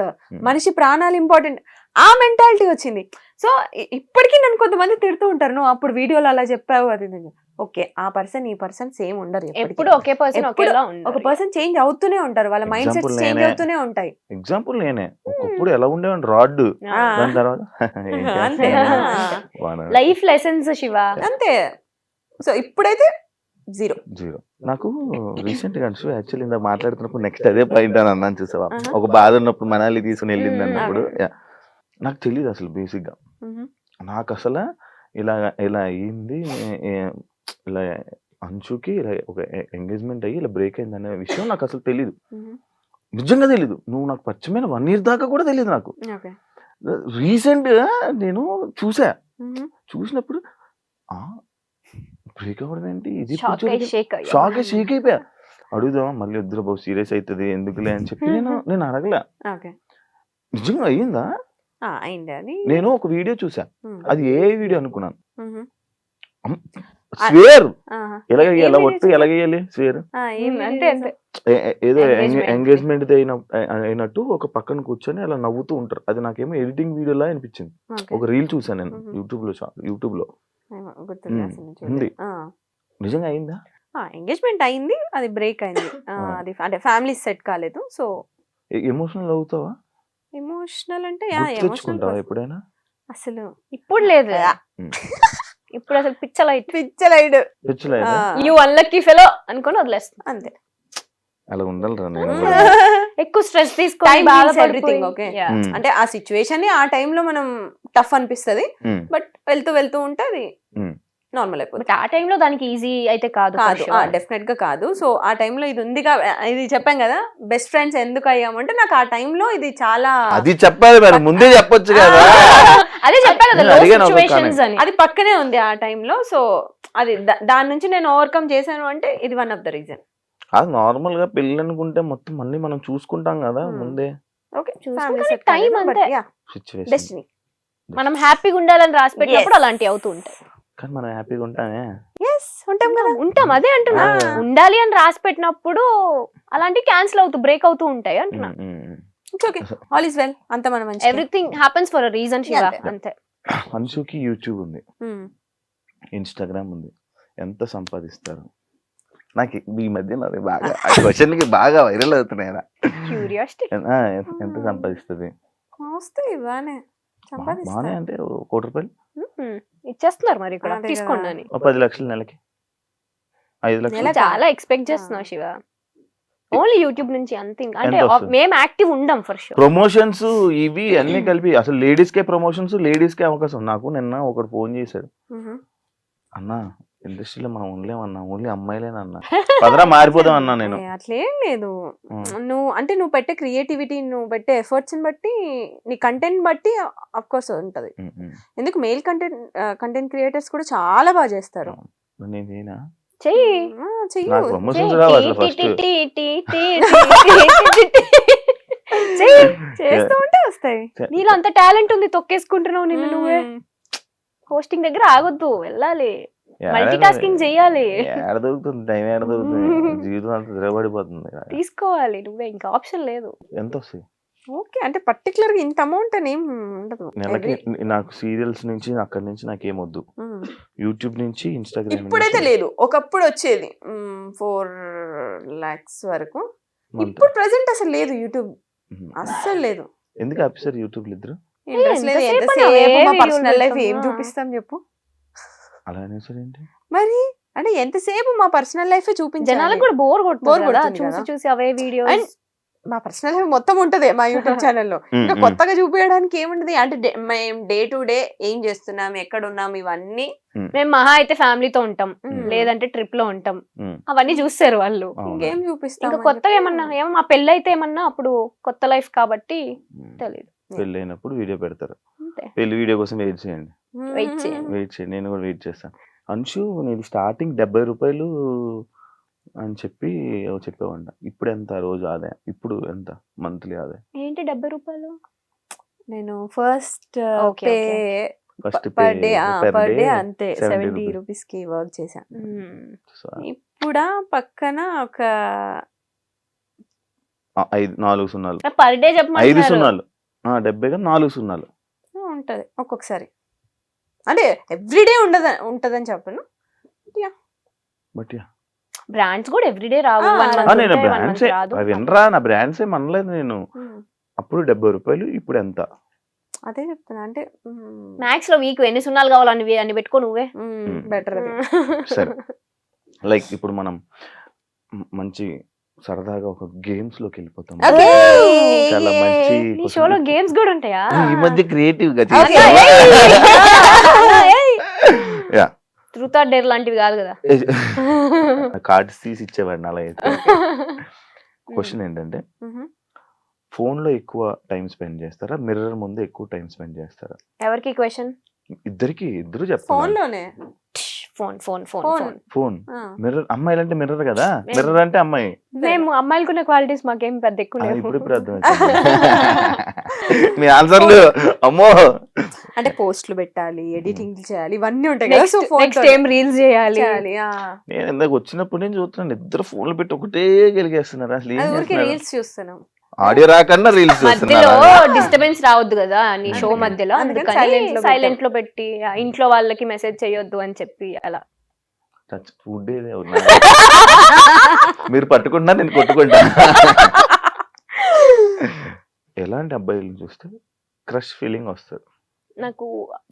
మనిషి ప్రాణాలు ఇంపార్టెంట్, ఆ మెంటాలిటీ వచ్చింది. సో ఇప్పటికీ నన్ను కొంతమంది తిడుతూ ఉంటారు, నువ్వు అప్పుడు వీడియోలో అలా చెప్పావు అది. ఓకే, ఆ పర్సన్ ఈ పర్సన్ సేమ్ ఉండరు, ఎప్పుడు ఒకే పర్సన్ ఒక పర్సన్ చేంజ్ అవుతూనే ఉంటారు, వాళ్ళ మైండ్ సెట్స్ చేంజ్ అవుతూనే ఉంటాయి. ఎగ్జాంపుల్ నేనే ఒకప్పుడు ఎలా ఉండేవాడిని రాడ్, దాని తర్వాత లైఫ్ లెసన్స్ శివ అంతే. సో ఇప్పుడైతే జీరో. నాకు రీసెంట్ గా యాక్చువల్లీ ఇందా మాట్లాడుతున్నప్పుడు నెక్స్ట్ అదే పాయింట్ అని అన్నాను చూసావా, ఒక బాధ ఉన్నప్పుడు మనాలి తీసుకుని వెళ్ళింది అన్నప్పుడు నాకు తెలియదు అసలు బేసిక్ గా, నాకు అసలు ఇలా అయ్యింది, ఇలా అంచుకి ఇలా ఒక ఎంగేజ్మెంట్ అయ్యి ఇలా బ్రేక్ అయింది అనే విషయం నాకు అసలు తెలీదు, నిజంగా తెలీదు. నువ్వు నాకు పరిచయమైన 1 year దాకా కూడా తెలియదు నాకు. రీసెంట్ గా నేను చూసినప్పుడు బ్రేక్ అవ్వడం ఏంటి, ఇది షాక్ అయిపోయా. అడుగుదామా మళ్ళీ వద్దురా బాబు సీరియస్ అవుతుంది ఎందుకులే అని చెప్పి నేను అడగలే. నిజంగా అయ్యిందా? నేను ఒక వీడియో చూసా, అది ఏ వీడియో అనుకున్నాను, స్వేర్ ఎలాగేయాలి, ఒట్టు ఎలాగేయాలి స్వేర్ ఏదో ఎంగేజ్మెంట్ అయినట్టు ఒక పక్కన కూర్చొని అలా నవ్వుతూ ఉంటారు. అది నాకేమో ఎడిటింగ్ వీడియోలా అనిపించింది. ఒక రీల్ చూసాను నేను యూట్యూబ్ లో ఉంది. నిజంగా అయిందా? ఎంగేజ్మెంట్ అయింది, అది బ్రేక్ అయింది, అది అంటే ఫ్యామిలీ సెట్ కాలేదు. సో ఎమోషనల్ అవుతావా? ఎమోషనల్ అంటే తెచ్చుకుంటావా ఎప్పుడైనా? అసలు ఇప్పుడు లేదు, ఇప్పుడు అసలు పిచ్చలైడ్ యు అన్లక్కీ ఫెలో అనుకొని వదిలేస్తా అంతే. అలా ఉండాలిరా, నేను ఎక్కువ స్ట్రెస్ తీసుకొని ఎవ్రీథింగ్ ఓకే. అంటే ఆ సిచ్యువేషన్ ఆ టైంలో మనం టఫ్ అనిపిస్తది, బట్ వెళ్తూ ఉంటే అది నార్మల్ అయిపోతుంది. ఆ టైంలో దానికి ఈజీ అయితే కాదు, డెఫినెట్ గా కాదు. సో ఆ టైంలో ఇది ఉంది, ఇది చెప్పాం కదా బెస్ట్ ఫ్రెండ్స్ ఎందుకు అయ్యామంటే నాకు ఆ టైంలో ఇది చాలా, అది చెప్పాలి మరి ముందే చెప్పొచ్చు కదా. అదే చెప్పాను కదా, సిచువేషన్స్ అని అది పక్కనే ఉంది ఆ టైంలో. సో అది దాని నుంచి నేను ఓవర్కమ్ చేశాను అంటే ఇది వన్ ఆఫ్ ద రీజన్. అది నార్మల్ గా పెళ్ళి అనుకుంటే మొత్తం అన్ని మనం చూసుకుంటాం కదా ముందే. టైం అంతే, డెస్టినీ. మనం హ్యాపీగా ఉండాలని రాసి పెట్టినప్పుడు అలాంటివి అవుతూ ఉంటాయి. కానీ మనం హ్యాపీగా ఉంటామే, ఉంటాం అదే అంటున్నా. ఉండాలి అని రాసి పెట్టినప్పుడు అలాంటివి క్యాన్సిల్ అవుతూ బ్రేక్ అవుతూ ఉంటాయి అంటున్నా. ఆల్ ఇస్ వెల్, అంత మనం everything happens for a reason Shiva, అంతే. అన్షుకి యూట్యూబ్ ఉంది, ఇన్స్టాగ్రామ్ ఉంది, ఎంత సంపాదిస్తారు? నాకు ఈ మధ్య బాగా క్వశ్చన్కి బాగా వైరల్ అవుతున్నాయి. ఎంత సంపాదిస్తుంది? బానే అంటే 1 కోటి రూపాయలు ఇచ్చేస్తున్నారు మరి ఇక్కడ, తీసుకోండి అని. 10 లక్షలు నెలకి, 5 లక్షలు చాలా ఎక్స్పెక్ట్ చేస్తున్నావు శివ. ఓన్లీ యూట్యూబ్ నుంచి అంతే, అంటే మేము యాక్టివ్ ఉండం ఫర్ షూర్. ప్రమోషన్స్ ఇవి అన్ని కలిపి అసలు లేడీస్ కే ప్రమోషన్స్, లేడీస్ కే అవకాశం. నాకు నిన్న ఒకడు ఫోన్ చేశాడు, అన్నా ఇండస్ట్రీలో మనం ఉండలేమన్నా, ఓన్లీ అమ్మాయిలేనన్నా, పదరా మారిపోదాం అన్నా. నేను అట్లేం లేదు, నువ్వు పెట్టే క్రియేటివిటీ, నువ్వు పెట్టే ఎఫర్ట్స్ బట్టి, నీ కంటెంట్ బట్టి ఆఫ్ కోర్స్ ఉంటది. ఎందుకు మెయిల్ కంటెంట్ క్రియేటర్స్ కూడా చాలా బాగా చేస్తారు. నేనేనా చేస్తూ ఉంటే వస్తాయి. నీలో అంత టాలెంట్ ఉంది, తొక్కేసుకుంటున్నావు నిన్ను నువ్వే. హోస్టింగ్ దగ్గర ఆగొద్దు, వెళ్ళాలి, మల్టీ టాస్కింగ్ చెయ్యాలి. దొరుకుతుంది టైం, దొరుకుతుంది, జీవితం అంతా తిరగబడిపోతుంది. తీసుకోవాలి నువ్వే, ఇంకా ఆప్షన్ లేదు. ఎంత వస్తాయి? ఓకే, అంటే పర్టికులర్ గా ఇంత అమౌంట్ అని ఏం ఉండదు. నెలకి నాకు సీరియల్స్ నుంచి అక్కడి నుంచి నాకేమొద్దు, యూట్యూబ్ నుంచి ఇన్స్టాగ్రామ్. ఇప్పుడైతే లేదు, ఒకప్పుడు వచ్చేది 4 lakhs వరకు. ఇప్పుడు ప్రెసెంట్ అసలు లేదు, యూట్యూబ్ అస్సలు లేదు. ఎందుకు ఆఫీసర్ యూట్యూబ్ ఇద్దరు? ఇంట్రెస్ట్ లేదు. ఎంతసేపు మా పర్సనల్ లైఫ్ ఏం చూపిస్తాం చెప్పు. అలా అనేసరి ఏంటి? మరి అంటే ఎంతసేపు మా పర్సనల్ లైఫ్ చూపించాలి. జనాలకు కూడా బోర్ Bore కొడుతుంది కదా కొడుతుంది చూసి కదా. చూసి అవే వీడియోస్. మా పర్సనల్ లైఫ్ మొత్తం ఉంటది మా యూట్యూబ్ ఛానల్లో. ఇంకా కొత్తగా చూపించడానికి ఏముంటది అంటే మేము డే టు డే ఏం చేస్తున్నాం, ఎక్కడ ఉన్నాం, ఇవన్నీ మేము మహా అయితే ఫ్యామిలీతో ఉంటాం, మ్మ్. లేదంటే ట్రిప్ లో ఉంటాం, ఉమ్, అవన్నీ చూస్తారు వాళ్ళు. అవునా? ఇంకేం చూపిస్తాం. ఇంకా కొత్తగా ఏమన్నా ఏమో మా పెళ్ళి అయితే ఏమన్నా అప్పుడు కొత్త లైఫ్ కాబట్టి ఉమ్. తెలియదు. పెళ్ళి అయినప్పుడు వీడియో పెడతారు. అంతే. పెళ్లి వీడియో కోసం వెయిట్ చేయండి. వెయిట్ చేయండి. వెయిట్ చేయండి, నేను కూడా వెయిట్ చేస్తాను. అంశు నేను స్టార్టింగ్ 70 రూపాయలు అని చెప్పి చెప్పేవాడిన. ఇప్పుడు ఎంత రోజు ఆదాయం, ఇప్పుడు ఎంత మంత్లీ ఆదాయం? ఏంటి 70 రూపాయలు? నేను first Okay, pay first per day అంతే 70 70 రూపీస్ కి వర్క్ చేశాను. మ్మ్. ఇప్పుడు పక్కన ఒక 4 సున్నాలు, పర్ డే 5 చెప్పమంటున్నారు. సున్నాలు, 70 4 సున్నాలు. ఉంటది ఒక్కొక్కసారి. అంటే ఎవ్రీడే ఉంటదని చెప్పను. బట్ బ్రాండ్స్ కూడా ఎవ్రీడే రావు. ఆ, 1 month నేను ఉంటాయి, 1 month బ్రాండ్సే రాదు. వినరా, నా బ్రాండ్స్ ఏం అనలేదు నేను. అప్పుడు 70 రూపాయలు, ఇప్పుడు ఎంత? అదే చెప్తున్నా. అంటే మ్యాథ్స్ లో వీక్ ఎన్ని సున్నాలు కావాలని అన్ని పెట్టుకో నువ్వే. బెటర్ అది. సరే, లైక్ ఇప్పుడు మనం మంచి సరదాగా ఒక గేమ్స్ లోకి వెళ్ళిపోతాం. Okay. చాలా మంచి నీ షోలో గేమ్స్ కూడా ఉంటాయా? ఈ మధ్య క్రియేటివ్ గా Okay. Yeah, truth or dare లాంటివి కాదు కదా. కార్డ్స్ తీసి ఇచ్చేవాడిని అలా అయితే. క్వశ్చన్ ఏంటంటే, Mhm. ఫోన్ లో ఎక్కువ టైం స్పెండ్ చేస్తారా, మిర్రర్ ముందు ఎక్కువ టైం స్పెండ్ చేస్తారా? ఎవరికి క్వశ్చన్? ఇద్దరు ఫోన్ చెప్పాలి. లోనే phone phone phone Phone. Phone. Phone ఆ. మిర్రర్, అమ్మాయిలు అంటే మిర్రర్ కదా, మిర్రర్ అంటే అమ్మాయి. మేము అమ్మాయిలకున్న క్వాలిటీస్ మాకేం పెద్ద ఎక్కువ లేవు. ఇప్పుడు అర్థం మీ ఆన్సర్లు అమ్మో. అంటే పోస్టులు పెట్టాలి, ఎడిటింగ్ చేయాలి, ఇవన్నీ ఉంటాయి కదా. సో నెక్స్ట్ ఏం రీల్స్ చేయాలి. నేను ఇందాక వచ్చినప్పుడు నేను చూస్తున్నాను, ఇద్దరు ఫోన్లు పెట్టి ఒకటే గెలిగేస్తున్నారు. అసలు ఏం ఊరికి చేస్తున్నారు? రీల్స్ చూస్తున్నాం. ఆడియో రాకన్నా రీల్స్ మధ్యలో చూస్తున్నారు. డిస్టర్బెన్స్ రావద్దు కదా నీ షో అందుకని- మధ్యలో, అందుకని అందుకని silent లో సైలెంట్ లో పెట్టి ఇంట్లో వాళ్ళకి మెసేజ్ చేయొద్దు అని చెప్పి అలా. ఫుడ్ మీరు పట్టుకుంటున్నా, నేను కొట్టుకుంటా. ఎలాంటి అబ్బాయిలు చూస్తే క్రష్ ఫీలింగ్ వస్తుంది? నాకు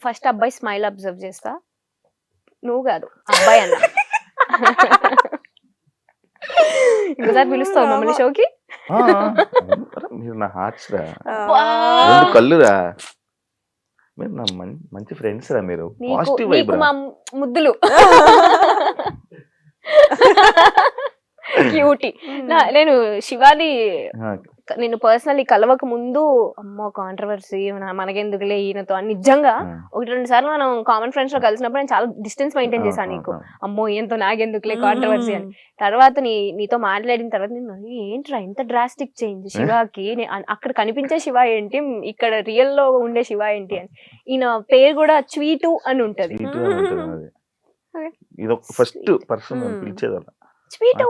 ఫస్ట్ అబ్బాయి స్మైల్ అబ్జర్వ్ చేస్తా. నువ్వు కాదు అబ్బాయి అన్న. ఇంకోసారి పిలుస్తావు మమ్మల్ని షోకి? ఆ, మీరు నా హార్ట్స్ రా, రెండు కళ్ళు రా, మీరు నా మంచి ఫ్రెండ్స్ రా, మీరు పాజిటివ్ వైబ్ నీకు రా. మా ముద్దులు క్యూటీ. నేను శివాని నేను పర్సనల్లీ కలవక ముందు అమ్మో కాంట్రవర్సీ మనకెందుకులే ఈయనతో అని నిజంగా 1-2 సార్లు మనం కామన్ ఫ్రెండ్స్ లో కలిసినప్పుడు నేను చాలా డిస్టెన్స్ మెయింటైన్ చేశాను. నీకు అమ్మో ఈయనతో నాకెందుకులే కాంట్రవర్సీ అని. తర్వాత నీతో మాట్లాడిన తర్వాత నేను ఏంట్రా ఇంత డ్రాస్టిక్ చేంజ్ శివాకి, అక్కడ కనిపించే శివ ఏంటి, ఇక్కడ రియల్ లో ఉండే శివ ఏంటి అని. ఈయన పేరు కూడా స్వీటు అని ఉంటది. ఇది ఒక ఫస్ట్ పర్సన్ పిలిచేది అలా. స్వీటు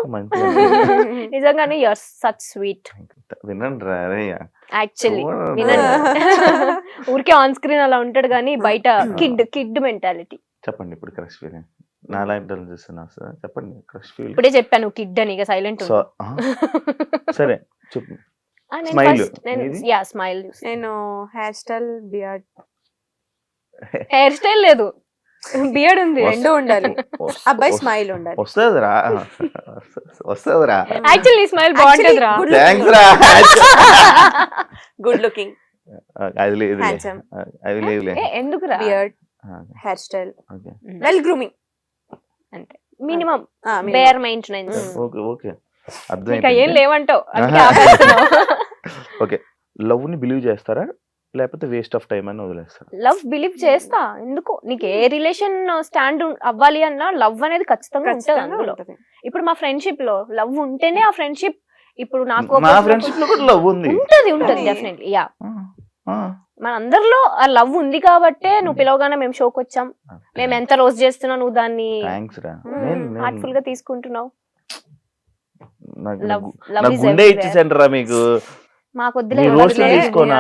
నిజంగానే యూఆర్ సచ్ స్వీట్. వినండి రా యాక్చువల్లీ వినండి. ఊరికే ఆన్ స్క్రీన్ అలా ఉంటాడు కానీ బయట కిడ్ మెంటాలిటీ. చెప్పండి ఇప్పుడు క్రష్ ఫీలింగ్. నా లైఫ్ చూస్తున్నా సార్, చెప్పండి క్రష్ ఫీలింగ్. ఇప్పుడే చెప్పాను కిడ్ అని, ఇక సైలెంట్. సరే చెప్పు. స్మైల్. స్మైల్. నేను hair style, beard. Hair style లేదు, బియర్డ్ ఉంది. రెండు ఉండాలి. అబ్బాయి స్మైల్ ఉండాలి. వస్తుందిరా, వస్తుందిరా. యాక్చువల్లీ స్మైల్ బాగుంటుంది రా. థ్యాంక్స్ రా. గుడ్ లుకింగ్, అది లేదు, హ్యాండ్సమ్. అది లేదులే. ఎందుకు రా? Beard, hair style, well grooming, అంటే minimum bare maintenance. Okay okay, ఇంకా అర్థం. ఏం లేవంటావు అందుకే ఆపేస్తున్నావు. ఓకే, లవ్ ని బిలీవ్ చేస్తారా లేకపోతే వేస్ట్ ఆఫ్ టైం అని వదిలేస్తారా? లవ్ బిలీవ్ చేస్తా. ఎందుకు నీకు ఏ రిలేషన్ స్టాండ్ అవ్వాలి అన్నా లవ్ అనేది ఖచ్చితంగా ఉంటుంది అందులో. ఇప్పుడు మా ఫ్రెండ్షిప్ లో లవ్ ఉంటేనే ఆ ఫ్రెండ్షిప్. ఇప్పుడు నాకు నా ఫ్రెండ్షిప్ లో కూడా లవ్ ఉంది. ఉంటది డెఫినెట్లీ. యా, మన అందరిలో ఆ లవ్ ఉంది కాబట్టే నువ్వు పిలవగానే మేము షోకి వచ్చాం. మేము ఎంత రోజు చేస్తున్నావు, నువ్వు దాన్ని థ్యాంక్స్ రా. హార్ట్ఫుల్ గా తీసుకుంటున్నావు. నా గుండె ఇచ్చేసండి రా మీకు. మాకొద్దులే, తీసుకోనా?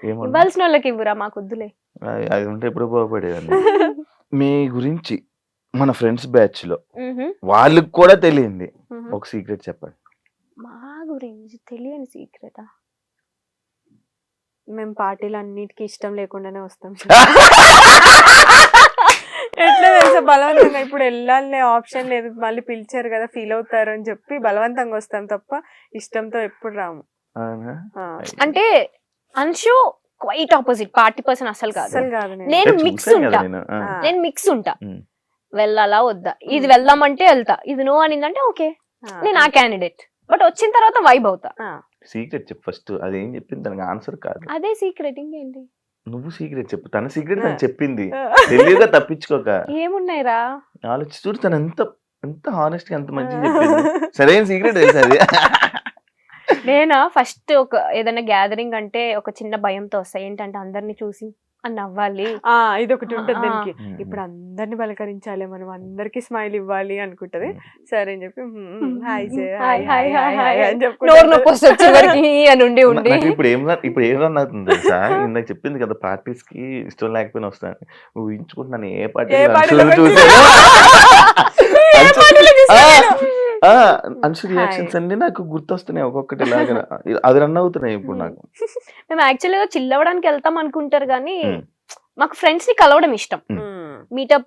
ఇవ్వాల్సిన వాళ్ళకి ఇవ్వరా, మాకొద్దులే. అది ఉంటే ఎప్పుడు బాగుపడేదండి. మీ గురించి మన ఫ్రెండ్స్ బ్యాచ్ లో వాళ్ళకి కూడా తెలియంది ఒక సీక్రెట్ చెప్పండి. మా గురించి తెలియని సీక్రెటా? మేము పార్టీలు అన్నిటికీ ఇష్టం లేకుండానే వస్తాం. ఎట్లా తెలుసా బలవంతంగా ఇప్పుడు వెళ్ళాలనే ఆప్షన్ లేదు, మళ్ళీ పిలిచారు కదా ఫీల్ అవుతారు అని చెప్పి బలవంతంగా వస్తాం తప్ప ఇష్టంతో ఎప్పుడు రాము. అవునా? ఆ, అంటే Anshu quite opposite, party person అసలు కాదు. అసలు కాదు నేను. నేను చూసాను మిక్స్ కదా ఉంటా, నేను. ఆ, నేను మిక్స్ ఉంటా. ఉమ్. వెళ్ళాలా వద్దా, ఇది వెళ్దామంటే వెళ్తా, ఇది నో అనిందంటే ఓకే ఆ, నేను ఆ క్యాండిడేట్. బట్ వచ్చిన తర్వాత వైబ్ అవుతా. ఆ, సీక్రెట్ చెప్పు ఫస్ట్, అదేం చెప్పింది దానికి ఆన్సర్ కాదు. అదే సీక్రెట్, ఇంకేంటి నువ్వు సీక్రెట్ చెప్పు, తన సీక్రెట్ తను చెప్పింది, ఆ. తెలియగా తప్పించుకోక. ఏమున్నాయిరా? ఆలోచి చూడు తను ఎంత ఎంత హానెస్ట్ గా ఎంత మంచిగా చెప్పింది. సరైన సీక్రెట్ తెలుసు అది. నేనా ఫస్ట్ ఒక ఏదైనా గ్యాదరింగ్ అంటే ఒక చిన్న భయంతో వస్తా, ఏంటంటే అందరిని చూసి అని నవ్వాలి. ఆ, ఇది ఒకటి ఉంటుంది ఆ, దానికి. ఉమ్. ఇప్పుడు అందరిని పలకరించాలి, మనం అందరికి స్మైల్ ఇవ్వాలి అనుకుంటది. సరే అని చెప్పి hi hi hi hi hi అని నోరు చెప్పుకుంటా. నొప్పి వస్తుంది చివరికి అని ఉండి ఉండి. నాకు ఇప్పుడు ఏం రన్ అవుతుంది తెలుసా, ఇందాక చెప్పింది కదా పార్టీస్ కి ఇష్టం లేకపోయినా వస్తాను, ఊహించుకుంటున్నాను ఏ పార్టీ ఏ పార్టీలో చూసాను. ఏ పార్టీలో చూసాను? అంశు రియాక్షన్స్ అన్ని నాకు గుర్తొస్తున్నాయి ఒక్కొక్కటి లాగా, అది రన్ అవుతున్నాయి ఇప్పుడు నాకు. మేము యాక్చువల్గా చిల్ అవ్వడానికి వెళ్తాం అనుకుంటారు కానీ Hmm. మాకు ఫ్రెండ్స్ ని కలవడం ఇష్టం, ఉమ్. మీటప్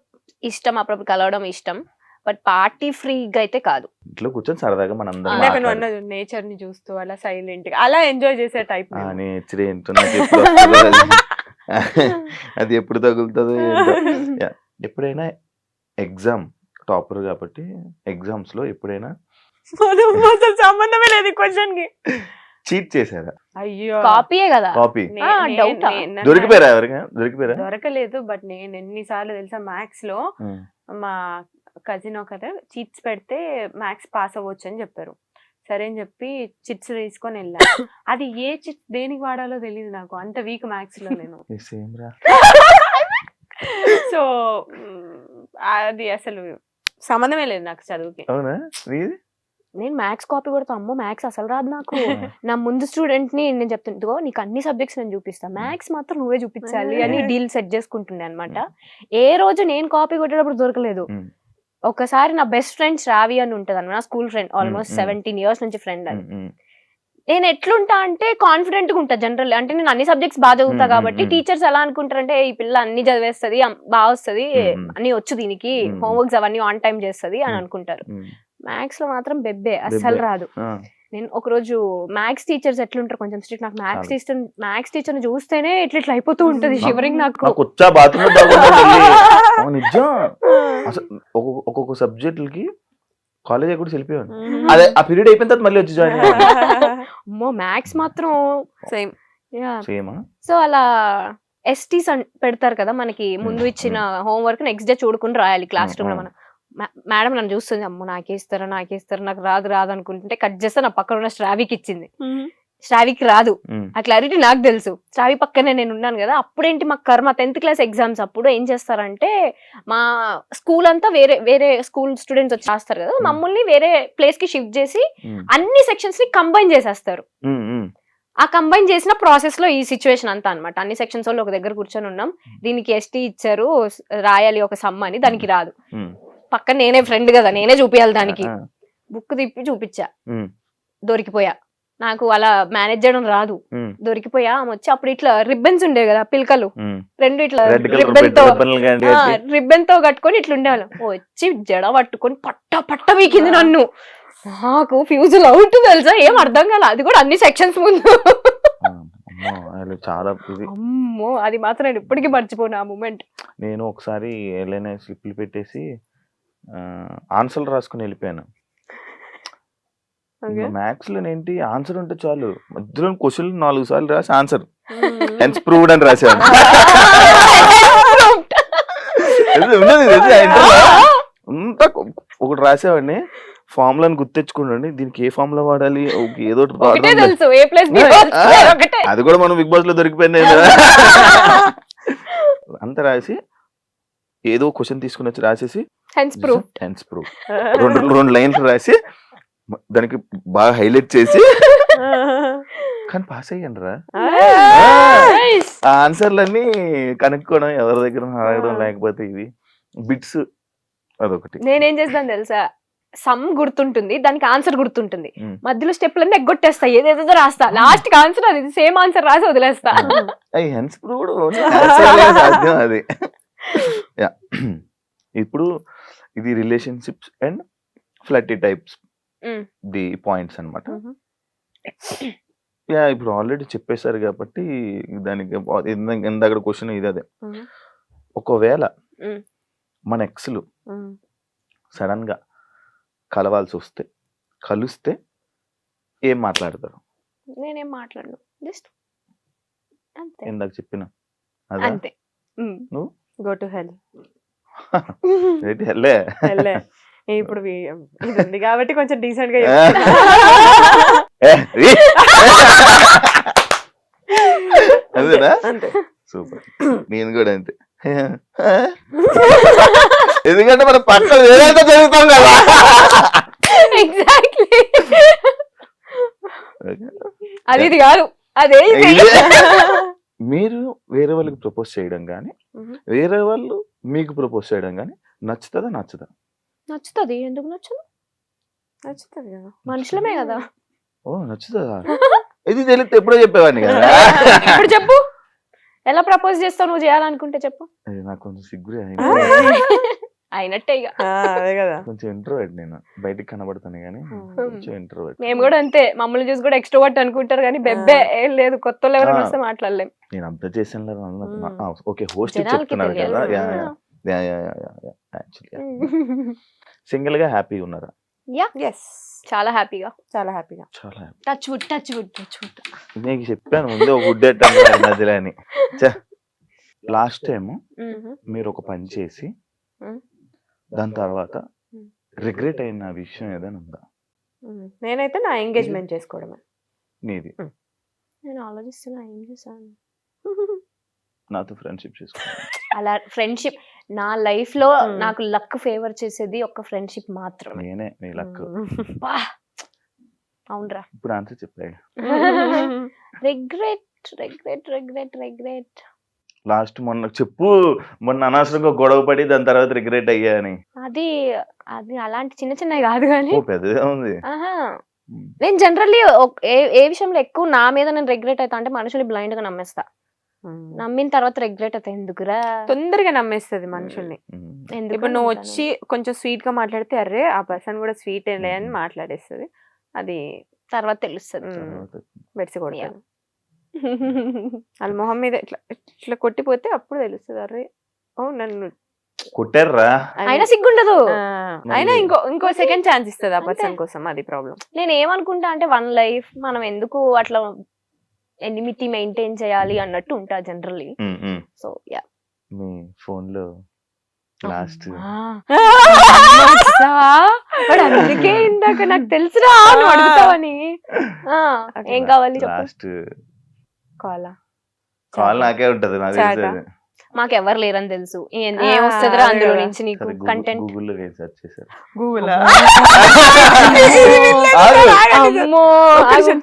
ఇష్టం, అప్పుడప్పుడు కలవడం ఇష్టం. బట్ పార్టీ ఫ్రీగా అయితే కాదు. ఇంట్లో కూర్చొని సరదాగా మన ఇందాక అందరం నువ్వు అన్నది నేచర్ ని చూస్తూ అలా సైలెంట్ గా అలా ఎంజాయ్ చేసే టైప్. నేచర్ ఏంటో నాకు ఎప్పుడు వస్తుందో అది. అది ఎప్పుడు తగులుతుందో ఏంటో. Yeah. ఎప్పుడైనా ఎగ్జామ్ టాపర్ కాబట్టి ఎగ్జామ్స్ లో ఎప్పుడైనా అసలు సంబంధమే లేదు క్వశ్చన్ కి. చీట్ చేశారా? అయ్యో కాపీయే కదా. కాపీ doubt ఆ? దొరికిపోయారా ఎవరికైనా? దొరికిపోయారా? దొరకలేదు. బట్ నేను ఎన్నిసార్లు తెలుసా మ్యాథ్స్ లో మా కజిన్ ఒకరు చిట్స్ పెడితే మ్యాథ్స్ పాస్ అవ్వచ్చు అని చెప్పారు. సరే అని చెప్పి చిట్స్ తీసుకొని వెళ్ళా. అది ఏ చిట్స్ దేనికి వాడాలో తెలియదు నాకు, అంత వీక్ మ్యాథ్స్ లో నేను. సేమ్ రా. సో అది అసలు సంబంధమే లేదు నాకు చదువుకి. అవునా? నీది? నేను మ్యాథ్స్ కాపీ కొడతా, అమ్మో మ్యాథ్స్ అసలు రాదు నాకు. నా ముందు స్టూడెంట్ ని నేను చెప్తుంటో నీకు అన్ని సబ్జెక్ట్స్ నేను చూపిస్తా, మ్యాథ్స్ మాత్రం నువ్వే చూపించాలి అని డీల్ సెట్ చేసుకుంటుండే అనమాట. ఏ రోజు నేను కాపీ కొట్టేటప్పుడు దొరకలేదు. ఒకసారి నా బెస్ట్ ఫ్రెండ్ శ్రావి అని ఉంటది అన్న, నా స్కూల్ ఫ్రెండ్, ఆల్మోస్ట్ 17 years నుంచి ఫ్రెండ్ అది. నేను ఎట్లుంటా అంటే కాన్ఫిడెంట్ గా ఉంటా జనరల్, అంటే నేను అన్ని సబ్జెక్ట్స్ బాగా చదువుతా కాబట్టి టీచర్స్ ఎలా అనుకుంటారంటే ఈ పిల్ల అన్ని చదివేస్తుంది, బాగా వస్తుంది, అన్ని వచ్చు దీనికి, హోంవర్క్స్ అవన్నీ ఆన్ టైం చేస్తుంది అని అనుకుంటారు. మ్యాథ్స్ లో మాత్రం బెబ్బే, అస్సలు రాదు. నేను ఒక రోజు మ్యాథ్స్ టీచర్స్ ఎట్లుంటారు కొంచెం స్ట్రిక్ట్, నాకు మ్యాథ్స్ టీచర్ ని చూస్తేనే ఇట్లా అయిపోతూ ఉంటది షివరింగ్ నాకు. వచ్చా బాత్రూమ్ నిజం. అసలు ఒక్కొక్క సబ్జెక్టులకి కాలేజ్ కూడా వెళ్ళిపోయాను. అదే ఆ పీరియడ్ అయిపోయిన తర్వాత మళ్ళీ వచ్చి జాయిన్ అయ్యాను. అమ్మో మ్యాథ్స్ మాత్రం సేమ్. సేమా? సో అలా ఎస్టీస్ పెడతారు కదా మనకి, ముందు ఇచ్చిన హోంవర్క్ నెక్స్ట్ డే చూడుకుని రాయాలి క్లాస్ రూమ్ లో. మనం మేడం నన్ను చూస్తుంది, అమ్మో నాకేస్తారు నాకు రాదు అనుకుంటుంటే కట్ చేస్తే నా పక్కన ఉన్న శ్రావికి ఇచ్చింది. శ్రావికి రాదు, ఆ క్లారిటీ నాకు తెలుసు. శ్రావి పక్కనే నేను ఉన్నాను కదా. అప్పుడేంటి మా కర్మ 10th క్లాస్ ఎగ్జామ్స్ అప్పుడు ఏం చేస్తారంటే, మా స్కూల్ అంతా వేరే స్కూల్ స్టూడెంట్స్ వచ్చి రాస్తారు కదా, మమ్మల్ని వేరే ప్లేస్ కి షిఫ్ట్ చేసి అన్ని సెక్షన్స్ ని కంబైన్ చేసేస్తారు. ఆ కంబైన్ చేసిన ప్రాసెస్ లో ఈ సిచ్యువేషన్ అంతా అనమాట. అన్ని సెక్షన్స్ వాళ్ళు ఒక దగ్గర కూర్చొని ఉన్నాం, దీనికి ఎస్టీ ఇచ్చారు రాయాలి ఒక సమ్ అని, దానికి రాదు. పక్కన నేనే ఫ్రెండ్ కదా, నేనే చూపించాలి దానికి. బుక్ తిప్పి చూపించా, దొరికిపోయా. నాకు అలా మేనేజ్ చేయడం రాదు, దొరికిపోయా. ఆమె వచ్చి అప్పుడు ఇట్లా రిబ్బన్స్ ఉండే కదా పిల్కలు, రెండు ఇట్లా రిబ్బన్ తో కట్టుకొని ఇట్లా ఉండేవాళ్ళం. వచ్చి జడ పట్టుకొని పట్ట వీకింది నన్ను. నాకు ఫ్యూజుల్ అవుట్ తెలుసా, ఏం అర్థం కాల. అది కూడా అన్ని సెక్షన్స్ ముందు. చాలా అమ్మో, అది మాత్రం నేను ఇప్పటికీ మర్చిపోను ఆ మూమెంట్. నేను ఒకసారి ఏదైనా స్లిప్లు పెట్టేసి ఆన్సర్లు రాసుకుని వెళ్ళిపోయాను. మ్యాథ్స్ లో ఏంటి ఆన్సర్ ఉంటే చాలు, మధ్యలో క్వశ్చన్ 4 సార్లు రాసి ఆన్సర్ హెన్స్ ప్రూవ్డ్ అని రాశాను. అంతా ఒకటి రాసేవాడిని, ఫార్ములాని గుర్తెచ్చుకోండి, దీనికి ఏ ఫార్ములా వాడాలి, ఏదో అది కూడా మనం బిగ్ బాస్ లో దొరికిపోయింది. అంత రాసి ఏదో క్వశ్చన్ తీసుకుని వచ్చి రాసేసి హెన్స్ ప్రూఫ్ 2 లైన్లు రాసి దానికి బాగా హైలైట్ చేసి కానీ పాస్ అయ్యాను రా. ఆ ఆన్సర్లన్నీ కనుక్కోవడం, ఎవరి దగ్గర అడగడం, లేకపోతే ఇవి బిట్స్ అదొకటి. నేనేం చేస్తాను తెలుసా, సమ్ గుర్తుంటుంది, దానికి ఆన్సర్ గుర్తుంటుంది, మధ్యలో స్టెప్లన్నీ ఎగ్గొట్టేస్తా, ఏదేదో రాస్తా, లాస్ట్ కి ఆన్సర్ అది సేమ్ ఆన్సర్ రాసి వదిలేస్తా. హెన్స్ ప్రూవ్డ్ సాధ్యం అది. ఇప్పుడు ఇది relationships and flirty types Mm. The points అన్నమాట. Mhm. యా ఇప్పుడు ఆల్రెడీ చెప్పేశారు కాబట్టి దానికి ఇందాక క్వశ్చన్ ఇది అదే. Mhm. ఒకవేళ Mm. మన ఎక్స్లు Mm. సడన్ గా కలవాల్సి వస్తే కలిస్తే ఏం మాట్లాడతారు? నేనేం మాట్లాడను, జస్ట్ అంతే ఇందాక చెప్పిన అదా అంతే. నువ్వు గో టు హెల్. ఏంటి హెల్లే? హెల్లే. ఇప్పుడు ఇది ఉంది కాబట్టి కొంచెం డీసెంట్ గా ఏ, ఈ. అదేనా? అంతే. సూపర్. నేను కూడా అంతే. ఎందుకంటే మన పక్కన వేరేంత చదువుతాం కదా. ఎగ్జాక్ట్లీ, అది ఇది కాదు, అదే ఇది. మీరు వేరే వాళ్ళకి ప్రపోజ్ చేయడం కానీ వేరే వాళ్ళు మీకు ప్రపోజ్ చేయడం కానీ నచ్చుతుందా నచ్చదా? నచ్చుతుంది, ఎందుకు నచ్చదు? నచ్చుతుంది కదా, మనుషులమే కదా. ఓ నచ్చుతుందా? ఇది తెలిస్తే ఎప్పుడో చెప్పేవాడిని కదా. ఇప్పుడు చెప్పు, ఎలా ప్రపోజ్ చేస్తావు? నువ్వు చేయాలనుకుంటే చెప్పు. అది నాకు కొంచెం సిగ్గు అయినట్టే ఇక. అదే కదా. కొంచెం ఇంట్రోవర్ట్ నేను, బయటికి కనబడతాను కానీ కొంచెం ఇంట్రోవర్ట్. మేము కూడా అంతే, మమ్మల్ని చూసి కూడా ఎక్స్ట్రోవర్ట్ అనుకుంటారు కానీ బెబ్బే ఏం లేదు. కొత్త వాళ్ళు ఎవరైనా వస్తే మాట్లాడలేం. నేను అంత చేసాను. ఓకే, హోస్ట్ జనాలకి చెప్తున్నారు తెలియాలి. కదా. సింగిల్ గా హ్యాపీగా ఉన్నారా? యా, ఎస్, చాలా హ్యాపీగా. చాలా హ్యాపీగా. చాలా happy. Touch wood, touch wood, touch wood. నీకు చెప్పాను ముందే ఒక గుడ్ మధ్యలో అని. లాస్ట్ టైం మీరు ఒక పని చేసి దాని తర్వాత రిగ్రెట్ అయిన విషయం ఏదైనా ఉందా? నేనైతే నా ఎంగేజ్మెంట్ చేసుకోవడమే. నీది? నేను ఆలోచిస్తున్నా ఏం చేశాను. నాతో ఫ్రెండ్షిప్ చేసుకోవాలి. అలా ఫ్రెండ్షిప్ నా లైఫ్ లో నాకు లక్ ఫేవర్ చేసేది ఒక ఫ్రెండ్షిప్ మాత్రమే. నేనే నీ లక్. బా, అవునరా. ఇప్పుడు ఆన్సర్ చెప్పాయి. Regret, regret, regret, regret. Last మొన్న చెప్పు, మొన్న అనవసరంగా గొడవ పడి దాని తర్వాత రిగ్రెట్ అయ్యా అని. అది అది అలాంటి చిన్న చిన్నవి కాదు కానీ ఓ పెద్దదే ఉంది. నేను జనరల్లీ ఏ విషయంలో ఎక్కువ నా మీద నేను రిగ్రెట్ అవుతా అంటే మనుషులు బ్లైండ్ గా నమ్మేస్తా. నమ్మిన తర్వాత రిగ్రెట్ అవుతా, ఎందుకురా? తొందరగా నమ్మేస్తుంది మనుషుల్ని. ఎందుకు ఇప్పుడు నువ్వు వచ్చి కొంచెం స్వీట్ గా మాట్లాడితే అరే ఆ పర్సన్ కూడా స్వీట్ ఏలే అని మాట్లాడేస్తుంది. అది తర్వాత తెలుస్తుంది. బెడ్సి కొడతాను వాళ్ళ మొహం మీద ఇట్లా ఇట్లా కొట్టిపోతే అప్పుడు తెలుస్తుంది అరే ఓ నన్ను కొట్టారా. అయినా సిగ్గుండదు. అయినా ఇంకో సెకండ్ ఛాన్స్ ఇస్తుంది ఆ పర్సన్ కోసం. అది ప్రాబ్లం. నేను ఏమనుకుంటా అంటే వన్ లైఫ్ మనం ఎందుకు అట్లా ఎనిమిటీ మెయింటైన్ చేయాలి అన్నట్టు ఉంటా జనరల్లీ. సో యా, మీ ఫోన్ లో లాస్ట్ అందుకే ఇందాక నాకు తెలుసురా నువ్వు అడుగుతావని. ఏం కావాలి లాస్ట్ కాల్ నాకే ఉంటది. నాకు తెలిసేది మాకు ఎవరు లేరని తెలుసు. ఏం వస్తుందిరా అందులో నుంచి నీకు కంటెంట్? గూగుల్లో సెర్చ్ చేశారు. గూగుల్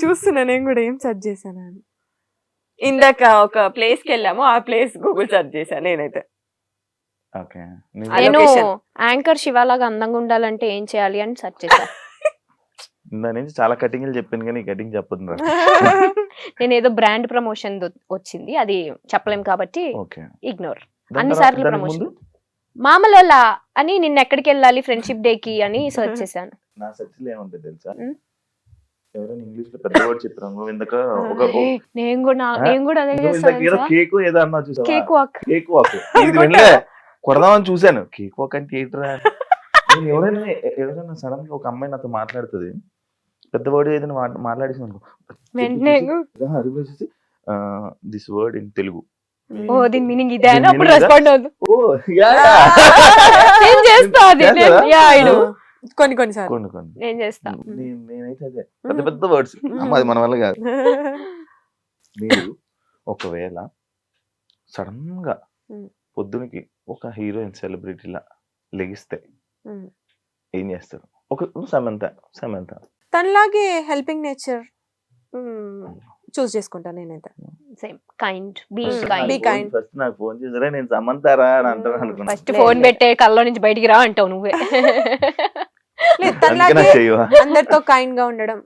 చూస్తున్నా నేను కూడా ఏం సెర్చ్ చేశాను అని. ఇందాక ఒక ప్లేస్ కి వెళ్ళాము, ఆ ప్లేస్ గూగుల్ సెర్చ్ చేశాను నేనైతే. ఓకే, నేను యాంకర్ శివాలాగా అందంగా ఉండాలంటే ఏం చేయాలి అని సెర్చ్ చేశా. దాని నుంచి చాలా కటింగ్లు చెప్పాను కానీ కటింగ్ చెప్పదు. నేను ఏదో బ్రాండ్ ప్రమోషన్ వచ్చింది, అది చెప్పలేం కాబట్టి ఓకే ఇగ్నోర్. అన్ని సార్లు ప్రమోషన్ మామూలు అని నిన్న ఎక్కడికి వెళ్ళాలి ఫ్రెండ్షిప్ డే కి అని సర్చ్ చేశాను. నా సెర్చ్ లో ఏముంటుంది తెలుసా? ఎవరైనా ఇంగ్లీష్ లో పెద్ద వర్డ్ చెప్పాను. ఇందాక నేను కూడా అదే చేస్తాను. కేక్ ఏదో అన్నా చూసా. కేక్ వాక్, కేక్ వాక్ ఇది వెళ్ళే కొడదామని చూశాను. కేక్ వాక్ అంటే ఏంట్రా? ఎవరైనా సడన్ గా ఒక అమ్మాయి నాతో మాట్లాడుతుంది, పెద్ద వర్డ్ ఏదైనా మాట్లాడేసి అనుకో, దిస్ వర్డ్ ఇన్ తెలుగు, ఓ దీని మీనింగ్ ఇదే అని అప్పుడు రెస్పాండ్ అవుతుంది. కొన్ని నేను చేస్తా. నేనైతే అదే పెద్ద పెద్ద వర్డ్స్ అది మన వల్ల కాదు. మీరు ఒకవేళ సడన్ గా పొద్దునకి ఒక హీరోయిన్ సెలబ్రిటీలా లెగిస్తే ఏం చేస్తారు? ఒక సమంత తనలాగే హెల్పింగ్ నేచర్ చూస్ చేసుకుంటా నేనైతే. Same kind, be kind. First నాకు ఫోన్ చేసారా నేను సమంతారా అని అంటాను అనుకున్నా. ఫస్ట్ ఫోన్ పెట్టే కల్లో నుంచి బయటికి రా అంటావు నువ్వే. అందరితో కైండ్ గా ఉండడం.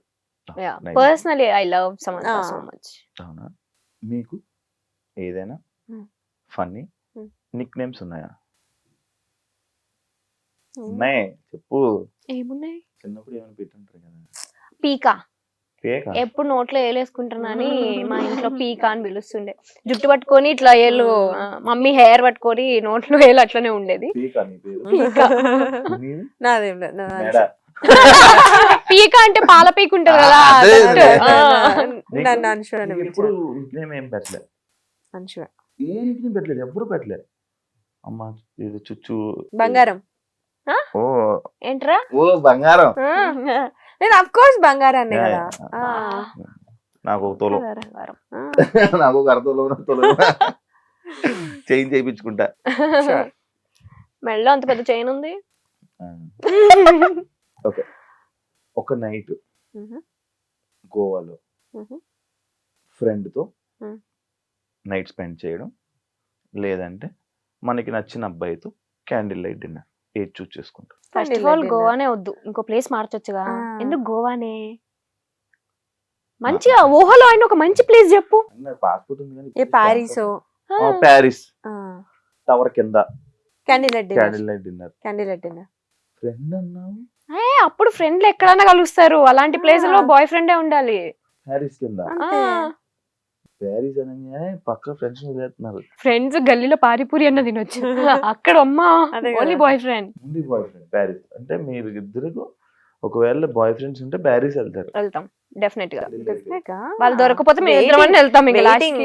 Personally I love Samantha so much. అవునా? మీకు ఏదైనా ఫన్నీ నిక్ నేమ్స్ ఉన్నాయా? ఉన్నాయి చెప్పు. ఏమున్నాయి? చిన్నప్పుడు ఏమైనా పెట్టుంటారు కదా. పీకా. పేక ఎప్పుడు నోట్లో ఏలేసుకుంటున్నాని మా ఇంట్లో పీకా అని పిలుస్తుండే. జుట్టు పట్టుకొని ఇట్లా ఏళ్ళు మమ్మీ హెయిర్ పట్టుకొని నోట్లో ఏలు అట్లనే ఉండేది. పీక నీ పేరు. పీకా. నీది? నాదేం లేదు, మెడ. పీక అంటే పాల పీక ఉంటది కదా. అదే, that. అదే. ఆ. నన్ను అంశు అని నీకు ఎప్పుడు నిక్నేమ్ ఏం పెట్టలేదు? అంశు. ఏ నిక్నేమ్ పెట్టలేదు, ఎప్పుడు పెట్టలేదు. అమ్మ ఇది చుచ్చు బంగారం. ఓ ఏంట్రా? ఓ బంగారం. నేను అఫ్ కోర్స్ బంగారాన్ని కదా. నాకు ఒక తోలం, బంగారం. నాకు ఒక అరతోలం చేంజ్ చేయించుకుంటా. మెడలో అంత పెద్ద చైన్ ఉంది. ఓకే, ఒక నైట్ గోవాలో ఫ్రెండ్ తో నైట్ స్పెండ్ చేయడం, లేదంటే మనకి నచ్చిన అబ్బాయితో క్యాండిల్ లైట్ డిన్నర్, ఏది చూస్ చేసుకుంటాం? ఫస్ట్ ఆఫ్ ఆల్ గోవానే వద్దు, ఇంకో ప్లేస్ మార్చొచ్చుగా. ఎందుకు గోవానే? మంచిగా ఊహలో అయిన ఒక మంచి ప్లేస్ చెప్పు. పాస్పోర్ట్ ఉంది కానీ ఏ ప్యారిస్, ప్యారిస్ టవర్ కింద candle light candle light dinner. Candle light dinner. Friend అన్నావు, అప్పుడు ఫ్రెండ్లు ఎక్కడైనా కలుస్తారు. అలాంటి ప్లేస్ లో బాయ్ ఫ్రెండే ఉండాలి. ప్యారిస్ కింద. ప్యారిస్ అనగానే పక్క ఫ్రెండ్స్ వదిలేస్తున్నారు. ఫ్రెండ్స్ గల్లీలో పారిపూరి అన్న తినొచ్చు, అక్కడ అమ్మా only boy friend. Only boy friend. Paris అంటే మీరు ఇద్దరు ఒకవేళ బాయ్ ఫ్రెండ్స్ ఉంటే ప్యారిస్ వెళ్తారు. వెళ్తాం డెఫినెట్ గా. వాళ్ళు దొరకపోతే మేము ఇద్దరం వెళ్తాం.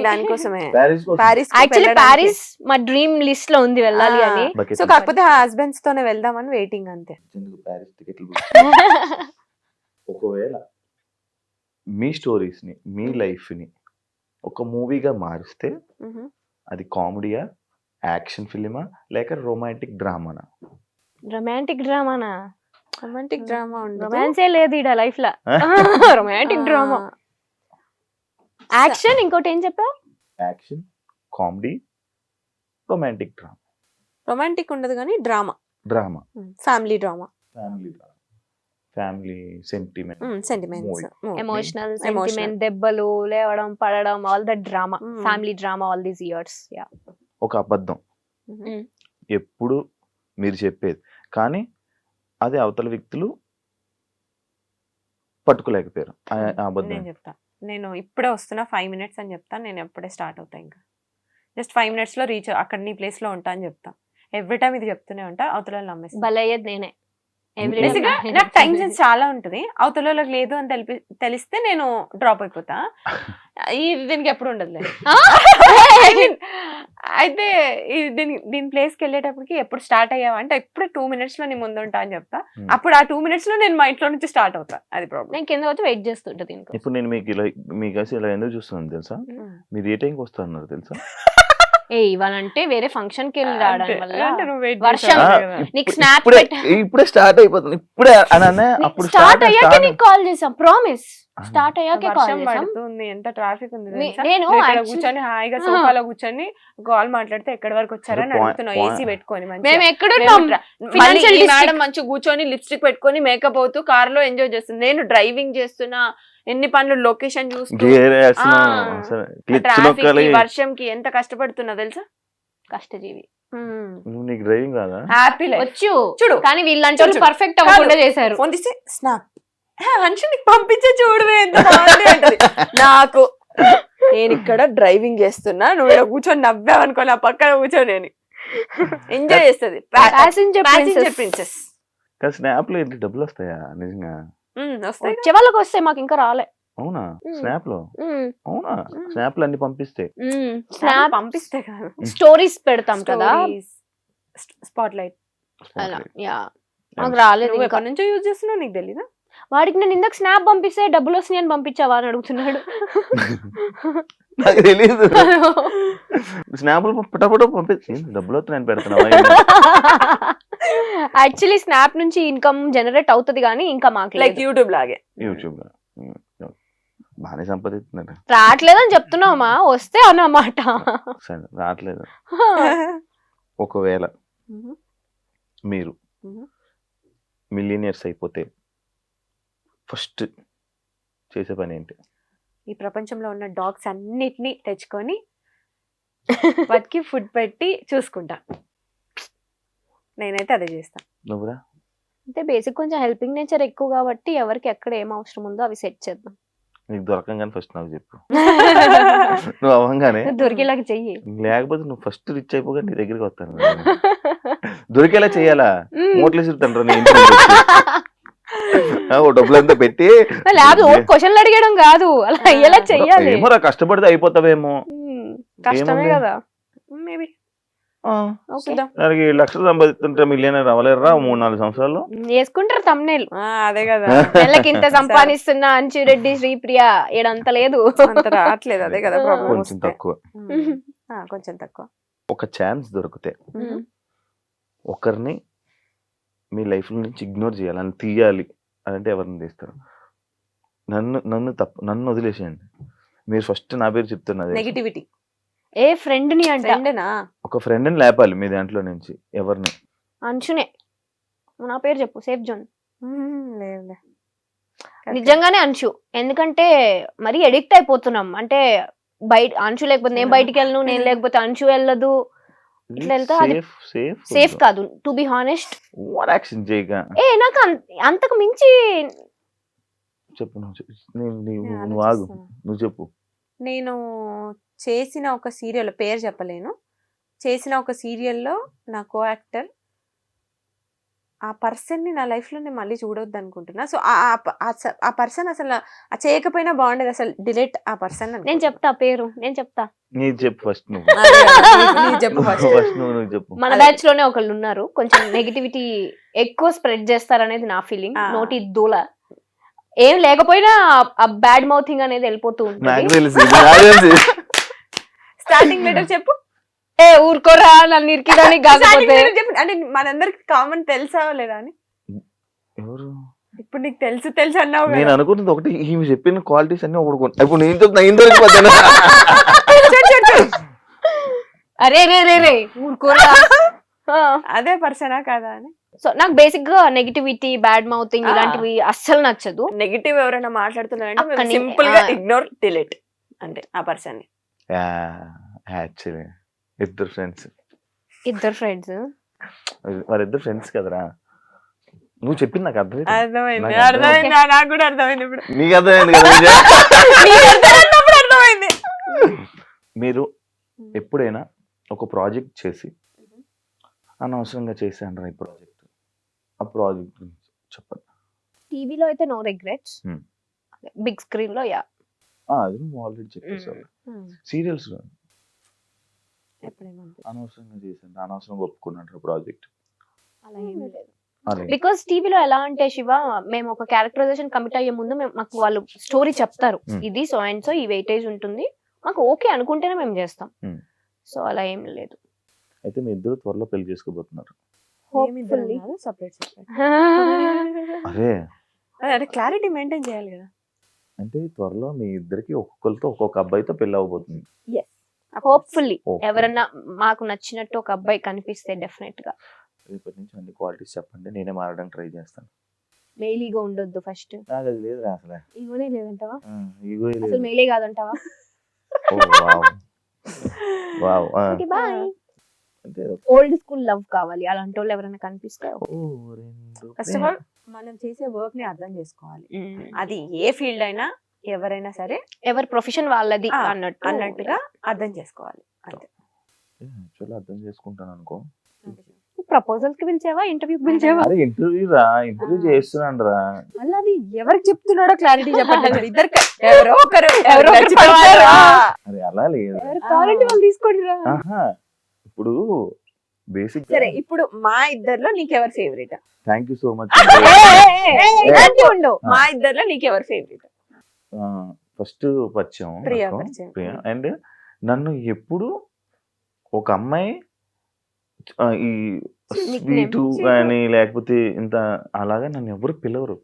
దానికోసమే ప్యారిస్ కోసం. ప్యారిస్ యాక్చువల్లీ ప్యారిస్ మా డ్రీమ్ లిస్ట్ లో ఉంది వెళ్ళాలి అని. Bucket so list. కాకపోతే హస్బెండ్స్ తోనే వెళ్దామని వెయిటింగ్ అంతే. ఎందుకు ప్యారిస్ టికెట్లు ఒకవేళ మీ స్టోరీస్ ని, మీ లైఫ్ ని ఒక మూవీగా మారిస్తే అది కామెడీయా, యాక్షన్ ఫిలిమా, లేక రొమాంటిక్ డ్రామానా? రొమాంటిక్ డ్రామానా? రొమాంటిక్ డ్రామా ఉండదు. రొమాన్సే లేదు ఈడ లైఫ్ లో. రొమాంటిక్ డ్రామా, యాక్షన్, ఇంకోటి ఏం చెప్పావు? Action, comedy, romantic drama. Romantic ఉండదు కానీ drama, drama, family drama, family drama, family sentiment, sentiments, emotional sentiment, దెబ్బలు, లేవడం, పడడం, all that drama, family drama all these years. Yeah. ఒక అబద్ధం ఎప్పుడు మీరు చెప్పేది, కానీ అది అవతల వ్యక్తులు పట్టుకోలేకపోయారు. ఆ అబద్ధం నేను చెప్తా. నేను ఇప్పుడే వస్తున్నా 5 minutes అని చెప్తా. నేను ఎప్పుడే స్టార్ట్ అవుతా. ఇంకా జస్ట్ 5 minutes లో రీచ్ అక్కడ నీ ప్లేస్ లో ఉంటా అని చెప్తా. ఎవ్రీ టైం ఇది చెప్తూనే ఉంటా. అవతల నమ్మేస్తా. బలయ్యేది నేనే. బేసిక్గా నాకు టైం సెన్స్ చాలా ఉంటుంది. అవతల వాళ్ళకి లేదు అని తెలిస్తే నేను డ్రాప్ అయిపోతా. దీనికి ఎప్పుడు ఉండదులే. అయితే దీని ప్లేస్కి వెళ్ళేటప్పటికి ఎప్పుడు స్టార్ట్ అయ్యావా అంటే ఇప్పుడే 2 minutes లో నీ ముందు ఉంటా అని చెప్తా. అప్పుడు ఆ 2 minutes లో నేను మా ఇంట్లో నుంచి స్టార్ట్ అవుతా. అది ప్రాబ్లం. నేను కింద వచ్చి వెయిట్ చేస్తుంటా దీనికి. ఇప్పుడు నేను మీకు ఇలా ఎందుకు చూస్తున్నాను తెలుసా? మీరు ఏ టైంకి వస్తున్నారు తెలుసా? ఇవ్వాలంటే వేరే ఫంక్షన్ కి వెళ్ళి రావడం వల్ల వర్షం నీకు స్నాప్ ఇప్పుడే స్టార్ట్ అయిపోతుంది. ఇప్పుడే అప్పుడు స్టార్ట్ అయ్యాక నీకు కాల్ చేసాం. ప్రామిస్ స్టార్ట్ అయ్యాకే కాల్ వర్షం చేసాం. పడుతుంది. ఎంత ట్రాఫిక్ ఉంది నేను కూర్చొని హాయిగా సోఫాలో కూర్చొని కాల్ మాట్లాడితే ఎక్కడి వరకు వచ్చారని అడుగుతున్నావు. ఏసీ పెట్టుకొని మేము ఎక్కడున్నాం? మేడం మంచిగా కూర్చొని లిప్స్టిక్ పెట్టుకొని మేకప్ అవుతూ కార్ లో ఎంజాయ్ చేస్తుంది. నేను డ్రైవింగ్ చేస్తున్నా, ఎన్ని పనులు లొకేషన్ చూస్తూ, వర్షంకి ఎంత కష్టపడుతున్నా తెలుసా? కష్టజీవి. నీకు డ్రైవింగ్ రాదా? హ్యాపీ వచ్చు చూడు. కానీ వీళ్ళంటే పర్ఫెక్ట్ అవ్వకుండా చేశారు. ఫోన్ తీసి స్నాప్ నీకు పంపించే చూడవే ఎంత బాగుంది అంటది. నాకు నేను ఇక్కడ డ్రైవింగ్ చేస్తున్నా, నువ్వు ఇక్కడ కూర్చొని నవ్వావనుకో నా పక్కన కూర్చొని నేను ఎంజాయ్ చేస్తుంది. Passenger princess. స్నాప్ లో డబ్బులు వస్తాయా నిజంగా? వచ్చే వాళ్ళకి వస్తాయి, మాకు ఇంకా రాలే. అవునా? స్నాప్ లో? అవునా? స్నాప్ లో అన్ని పంపిస్తే స్నాప్ పంపిస్తే కాదు, స్టోరీస్ పెడతాం కదా, స్పాట్ లైట్. మాకు రాలేదు. ఎప్పటి నుంచో యూజ్ చేస్తున్నావు నీకు తెలీదా? వాడికి నేను ఇందాక స్నాప్ పంపిస్తే డబ్బులు వస్తున్నాయి అని పంపించావా అని అడుగుతున్నాడు. నాకు తెలీదు. స్నాప్ పటపట పంపిస్తే డబ్బులు వస్తున్నాయని పెడుతున్నావా? యాక్చువల్లీ స్నాప్ నుంచి ఇన్కమ్ జనరేట్ అవుతుంది కానీ ఇంకా మాకు లైక్ యూట్యూబ్ లాగే. యూట్యూబ్ లో బాగానే సంపాదిస్తున్నారు. రావట్లేదని చెప్తున్నావా? వస్తే అన్నమాట. రావట్లేదు. ఒకవేళ మీరు మిలియనియర్స్ అయిపోతే ఫస్ట్ చేసే పని ఏంటి? ఈ ప్రపంచంలో ఉన్న డాగ్స్ అన్నిటినీ తెచ్చుకొని వాటికి ఫుడ్ పెట్టి చూసుకుంటా. నేనైతే అదే చేస్తా. నువ్వురా అంటే బేసిక్ కొంచెం హెల్పింగ్ నేచర్ ఎక్కువ కాబట్టి ఎవరికి ఎక్కడ ఏం అవసరం ఉందో అవి సెట్ చేద్దాం. నీకు దొరకంగానే ఫస్ట్ నాకు చెప్పు. నువ్వు అవ్వంగానే దొరికేలాగా చెయ్యి. లేకపోతే నువ్వు ఫస్ట్ రిచ్ అయిపోగా నీ దగ్గరికి వస్తాను. దొరికేలా చెయ్యాలా? మూటలు ఇస్తుంటారు నీ ఇంట్లో డబ్బులంతా పెట్టి క్వశ్చన్లు అడిగడం కాదు, అలా అయ్యేలా చెయ్యాలి. ఏమోరా కష్టపడితే అయిపోతావేమో. కష్టమే కదా. మేబీ దానికి లక్షలు సంపాదిస్తుంటే మిలియనర్ అవ్వలేరా 3-4 సంవత్సరాల్లో? వేసుకుంటారు తమ్నేల్. అదే కదా, నెలకి ఇంత సంపాదిస్తున్నా అంచురెడ్డి శ్రీప్రియ ఏడంత లేదు, అంత రావట్లేదు. అదే కదా ప్రాబ్లం. కొంచెం తక్కువ. కొంచెం తక్కువ. ఒక ఛాన్స్ దొరికితే ఒకరిని మీ లైఫ్ నుంచి ఇగ్నోర్ చేయాలి అని తీయాలి అంటే ఎవరిని తీస్తారు? నన్ను వదిలేసేయండి. మీరు ఫస్ట్ నా పేరు చెప్తున్నది నెగిటివిటీ. ఏ ఫ్రెండ్ ని అంటే ఒక ఫ్రెండ్ ని లేపాలి మీ దాంట్లో నుంచి. ఎవరిని? అంచునే. నా పేరు చెప్పు, సేఫ్ జోన్. నిజంగానే అంచు. ఎందుకంటే మరీ ఎడిక్ట్ అయిపోతున్నాం. అంటే బయట అంచు లేకపోతే నేను బయటికి వెళ్ళను, నేను లేకపోతే అంచు వెళ్ళదు. ఇట్లా వెళ్తా అది సేఫ్ కాదు. టు బి హానెస్ట్, నాకు అంతకు మించి చెప్పు. నువ్వు ఆగు, నువ్వు చెప్పు. నేను చేసిన ఒక సీరియల్ పేరు చెప్పలేను, చేసిన ఒక సీరియల్లో నా కో యాక్టర్ ఆ పర్సన్ ని నా లైఫ్ లో నేను మళ్ళీ చూడొద్దు అనుకుంటున్నా. సో ఆ పర్సన్ అసలు చేయకపోయినా బాగుండేది, అసలు డిలీట్ ఆ పర్సన్. నేను చెప్తా పేరు, నేను చెప్తా. చెప్పు ఫస్ట్ నువ్వు. మన బ్యాచ్ లోనే ఒకళ్ళు ఉన్నారు, కొంచెం నెగిటివిటీ ఎక్కువ స్ప్రెడ్ చేస్తారనేది నా ఫీలింగ్. నోటి దూల ఏం లేకపోయినా ఆ బ్యాడ్ మౌథింగ్ అనేది వెళ్ళిపోతూ ఉంటుంది. స్టార్టింగ్ లెటర్ చెప్పు. ఏ ఊరుకోరా, నన్ను ఇరికిదానికి కాకపోతే. అంటే మనందరికి కామన్ తెలుసా లేదా అని. ఎవరు ఇప్పుడు నీకు తెలుసు అన్నావు. నేను అనుకున్నది ఒకటి, ఈమె చెప్పిన క్వాలిటీస్ అన్ని ఒకటి. ఇప్పుడు నేను అరే రే రే రే ఊరుకోరా, అదే పర్సనా కాదా అని. సో నాకు బేసిక్ గా నెగిటివిటీ, బ్యాడ్ మౌతింగ్ ఇలాంటివి అస్సలు నచ్చదు. నెగిటివ్ ఎవరైనా మాట్లాడుతున్నారంటే సింపుల్ గా ఇగ్నోర్, డిలీట్ అంటే ఆ పర్సన్ ని. యాక్చువల్లీ ఇద్దరు ఫ్రెండ్స్ వాళ్ళిద్దరు ఫ్రెండ్స్ కదరా. నువ్వు చెప్పింది నాకు అర్థమైంది. నాకు కూడా అర్థమైంది. ఇప్పుడు నీకు అర్థమైంది కదా. అర్థమైంది. మీరు ఎప్పుడైనా ఒక ప్రాజెక్ట్ చేసి అనవసరంగా చేశాను ఈ ప్రాజెక్ట్, ఆ ప్రాజెక్ట్ గురించి చెప్పండి. టీవీలో అయితే నో రిగ్రెట్స్, బిగ్ స్క్రీన్ లో యా అది నువ్వు ఆల్రెడీ చెప్పేసావు. సీరియల్స్ లో అనవసరంగా చేశాను, అనవసరంగా ఒప్పుకున్నాడు ప్రాజెక్ట్. అలా ఏమీ లేదు. బికాస్ టీవీలో ఎలా అంటే శివ, మేము ఒక క్యారెక్టరైజేషన్ కమిట్ అయ్యే ముందు మాకు వాళ్ళు స్టోరీ చెప్తారు, ఇది సో అండ్ సో ఈ వెయిటేజ్ ఉంటుంది, మాకు ఓకే అనుకుంటేనే మేము చేస్తాం. సో అలా ఏం లేదు. అయితే మీ ఇద్దరు త్వరలో పెళ్లి చేసుకోబోతున్నారు. అదే క్లారిటీ మెయింటైన్ చేయాలి కదా. అంటే త్వరలో మీ ఇద్దరికి ఒక్కొక్కరితో ఒక్కొక్క అబ్బాయితో పెళ్లి అవబోతుంది. హోప్ఫుల్లీ ఎవరన్నా మాకు నచ్చినట్టు ఒక అబ్బాయి కనిపిస్తే డెఫినెట్ గా. రేపటి నుంచి అన్ని క్వాలిటీస్ చెప్పండి, నేనే మారడానికి ట్రై చేస్తాను. మెయిలీగా ఉండొద్దు ఫస్ట్. నాకు అది లేదురా అసలు. ఈగోనే లేదంటావా? ఈగో అసలు మెయిలే కాదంటావా? అంటే ఓల్డ్ స్కూల్ లవ్ కావాలి, అలాంటి వాళ్ళు ఎవరైనా కనిపిస్తే. ఫస్ట్ ఆఫ్ ఆల్ మనం చేసే వర్క్ ని అర్థం చేసుకోవాలి. అది ఏ ఫీల్డ్ అయినా, ఎవరైనా సరే, ఎవరి ప్రొఫెషన్ వాళ్ళది అన్నట్టుగా అర్థం చేసుకోవాలి. అంతే. అర్థం చేసుకుంటాను అనుకో. ప్రపోజల్స్ కి పిలిచావా, ఇంటర్వ్యూకి పిలిచావా? ఇంటర్వ్యూ రా, ఇంటర్వ్యూ చేస్తున్నాను రా. మళ్ళీ అది ఎవరికి చెప్తున్నాడో క్లారిటీ చెప్పండి. ఇద్దరు ఎవరో ఒకరు అరే అలా లేదు, కావాలంటే వాళ్ళు తీసుకోండి రా. ఇప్పుడు బేసిక్ సరే, ఇప్పుడు మా ఇద్దర్లో నీకెవరు favourite? Thank you so much. మా ఇద్దర్లో నీకెవరు ఫేవరెట్? ఫస్ట్ పరిచయం. అండ్ నన్ను ఎప్పుడు ఒక అమ్మాయి ఈ స్వీటు కానీ లేకపోతే ఇంత అలాగా నన్ను ఎవరు పిలవరు.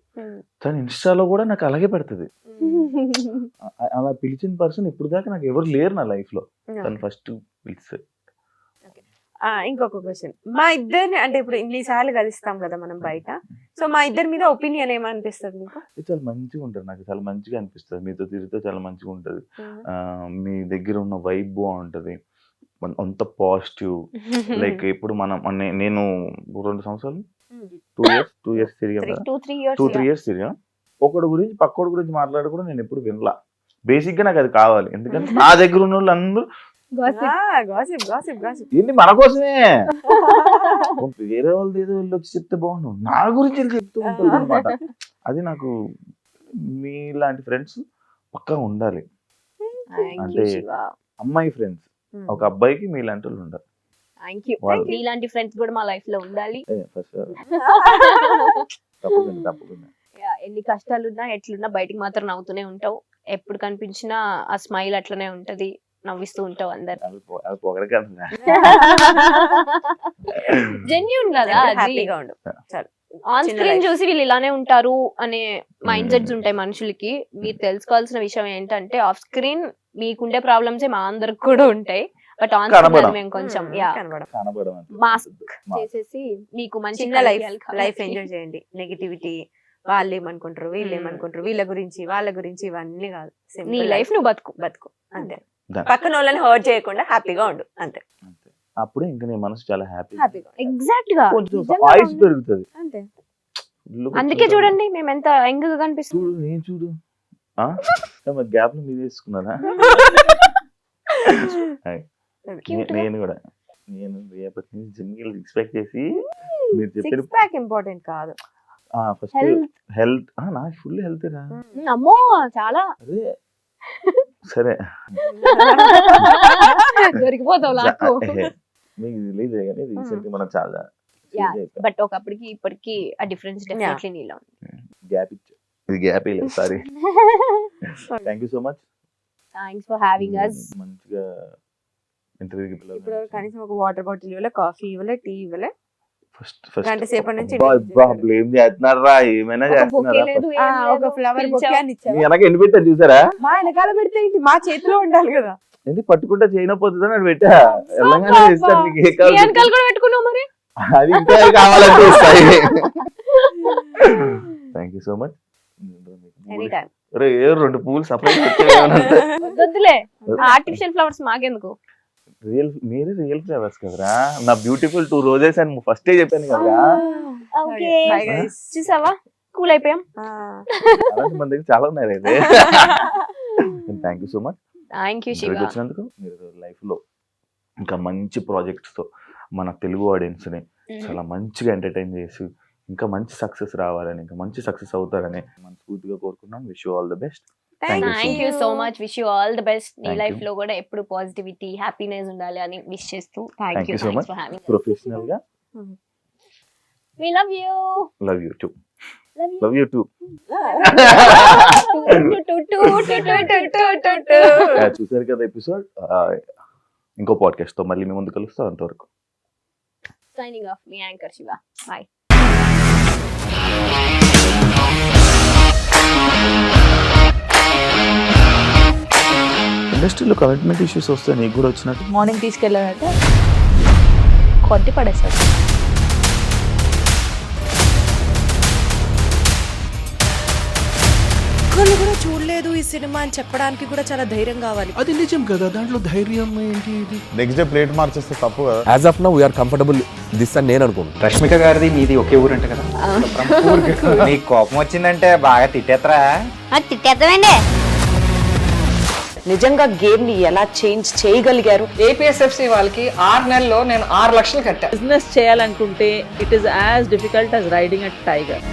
తను ఇన్స్టాలో కూడా నాకు అలాగే పెడుతుంది. అలా పిలిచిన పర్సన్ ఇప్పుడు దాకా నాకు ఎవరు లేరు నా లైఫ్ లో. తను ఫస్ట్ పిలిచారు. ఇంకొక క్వశ్చన్, మా ఇద్దరిని అంటే ఇప్పుడు ఇన్నిసార్లు కలుస్తాం కదా మనం బయట, సో మా ఇద్దరి మీద ఒపీనియన్ ఏమనిపిస్తుంది మీకు? చాలా మంచిగా ఉంటుంది, నాకు చాలా మంచిగా అనిపిస్తుంది. మీతో తిరిగితే చాలా మంచిగా ఉంటుంది, మీ దగ్గర ఉన్న వైబ్ బాగుంటది, అంత పాజిటివ్. లైక్ ఇప్పుడు నేను 2 సంవత్సరాలు 2 ఇయర్స్ తిరిగాను కదా, 2-3 ఇయర్స్ తిరిగా. ఒకటి గురించి పక్కోడి గురించి మాట్లాడి కూడా నేను ఎప్పుడు వినలా. బేసిక్ గా నాకు అది కావాలి, ఎందుకంటే నా దగ్గర ఉన్న వాళ్ళు అందరూ ఏంటి మన కోసమే, వేరే వాళ్ళది ఏదో వెళ్ళి వచ్చి చెప్తే బాగుండు, నా గురించి వెళ్ళి చెప్తూ ఉంటుంది అనమాట. అది నాకు మీలాంటి ఫ్రెండ్స్ పక్కా ఉండాలి. అంటే అమ్మాయి ఫ్రెండ్స్, ఒక అబ్బాయికి మీలాంటి వాళ్ళు ఉండాలి. ఇలాంటి ఫ్రెండ్స్ కూడా మా లైఫ్ లో ఉండాలి. తప్పకుండా. ఎన్ని కష్టాలున్నా ఎట్లున్నా బయటికి మాత్రం నవ్వుతూనే ఉంటావు. ఎప్పుడు కనిపించినా ఆ స్మైల్ అట్లనే ఉంటది, నవ్విస్తూ ఉంటావు అందరు. జెన్యూన్ కదా అది. ఆన్ స్క్రీన్ చూసి వీళ్ళు ఇలానే ఉంటారు అనే మైండ్ సెట్స్ ఉంటాయి మనుషులకి. మీరు తెలుసుకోవాల్సిన విషయం ఏంటంటే ఆఫ్ స్క్రీన్ మీకుండే ప్రాబ్లమ్స్ మా అందరికి కూడా ఉంటాయి, బట్ ఆన్ స్క్రీన్ మేము కొంచెం మాస్క్ చేసేసి మీకు మంచి లైఫ్ ఎంజాయ్ చేయండి. నెగిటివిటీ, వాళ్ళు ఏమనుకుంటారు, వీళ్ళు ఏమనుకుంటారు, వీళ్ళ గురించి వాళ్ళ గురించి ఇవన్నీ కాదు. నీ లైఫ్ నువ్వు బతుకు అంతే. పక్కన వాళ్ళని హర్ట్ చేయకుండా హ్యాపీగా ఉండు అంతే. అప్పుడే ఇంకా నీ మనసు చాలా హ్యాపీగా ఎగ్జాక్ట్ గా ఆయుష్ పెరుగుతుంది అంతే. అందుకే చూడండి మేము ఎంత యంగ్ గా కనిపిస్తుంది. నేను చూడు గ్యాప్ మీరు తీసుకున్నారా? నేను కూడా రేపటి నుంచి జిమ్ ఎక్స్పెక్ట్ చేసి మీరు చెప్పిన ఇంపార్టెంట్ కాదు. ఫస్ట్ హెల్త్, నాకు ఫుల్ హెల్త్ రా. అమ్మో చాలా. అదే సరే దొరికిపోతావు నాకు. మీకు తెలియదు కానీ రీసెంట్ మనం చాలా బట్ ఒకప్పటికి ఇప్పటికి ఆ డిఫరెన్స్ డెఫినెట్లీ నీలో గ్యాప్ ఇచ్చా. ఇది గ్యాప్ లేదు, sorry. Thank you so much. Thanks for having us. మంచిగా ఇంటర్వ్యూకి పిల్లలు ఇప్పుడు కనీసం ఒక వాటర్ బాటిల్ ఇవ్వలే, కాఫీ ఇవ్వలే, టీ ఇవ్వలే. ఫస్ట్ గంట సేపటి నుంచి బ్లేమ్ చేస్తున్నారా? ఏమైనా చేస్తున్నారా? ఒక ఫ్లవర్ బొకే అని ఇచ్చారు. వెనక ఎండి పెట్టారు చూసారా? మా వెనకాల పెడితే ఏంటి, మా చేతిలో ఉండాలి కదా. ఎందుకు పట్టుకుంటా చేయకపోతుందని అది పెట్టా. తెలంగాణ ఇస్తారు మీకు ఏ కావాలి, అది ఇంకా కావాలంటే ఇస్తాయి. Thank you so much. ఏ 2 పూలు సపరేట్ వద్దులే, ఆర్టిఫిషియల్ ఫ్లవర్స్ మాకెందుకు? మీరే రియల్ ఫ్లవర్స్ కదరా. నా బ్యూటిఫుల్ 2 రోజెస్ అని ఫస్ట్ చెప్పాను కదా. చూసావా, కూల్ అయిపోయాం. మన దగ్గర చాలా ఉన్నాయి అయితే. Thank you so much. Thank you Shiva. వచ్చినందుకు మీరు లైఫ్ లో ఇంకా మంచి ప్రాజెక్ట్స్ తో మన తెలుగు ఆడియన్స్ ని చాలా మంచిగా ఎంటర్టైన్ చేసి ఇంకా మంచి సక్సెస్ రావాలని, ఇంకా మంచి సక్సెస్ అవుతారని మనస్ఫూర్తిగా కోరుకున్నాం. Wish you all the best. Thank you so much. Wish you all the best. నీ లైఫ్ లో కూడా ఎప్పుడు పాజిటివిటీ, హ్యాపీనెస్ ఉండాలి అని విష్ చేస్తూ thank you so much for having. Professional గా we love you. Love you too. Love you too. చూసారు కదా ఎపిసోడ్. ఇంకో పాడ్కాస్ట్ తో మళ్ళీ మీ ముందు కలుస్తాం. అంతవరకు సైనింగ్ ఆఫ్, మీ యాంకర్ శివ. బాయ్. ఇండస్ట్రీలో కమిట్మెంట్ ఇష్యూస్ వస్తే నీకు కూడా వచ్చినట్టు మార్నింగ్ తీసుకెళ్ళాలంటే కొద్ది పడేసాడు. ఒక్కళ్ళు కూడా చూడలేదు ఈ సినిమా అని చెప్పడానికి కూడా చాలా ధైర్యం కావాలి. అది నిజం కదా, దాంట్లో ధైర్యం ఏంటి? ఇది నెక్స్ట్ డే ప్లేట్ మార్చేస్తే తప్పు కదా. As of now we're comfortable this అని నేను అనుకుంటున్నాను. రష్మిక గారిది మీది ఒకే ఊరు అంట కదా. నీకు కోపం వచ్చిందంటే బాగా తిట్టేత్తరా? తిట్టేద్దామండి. నిజంగా గేమ్ ని ఎలా చేంజ్ చేయగలిగారు? ఏపీఎస్ఎఫ్సి వాళ్ళకి 6 నెలల్లో నేను 6 లక్షలు కట్టా. బిజినెస్ చేయాలనుకుంటే it is as difficult as riding a tiger.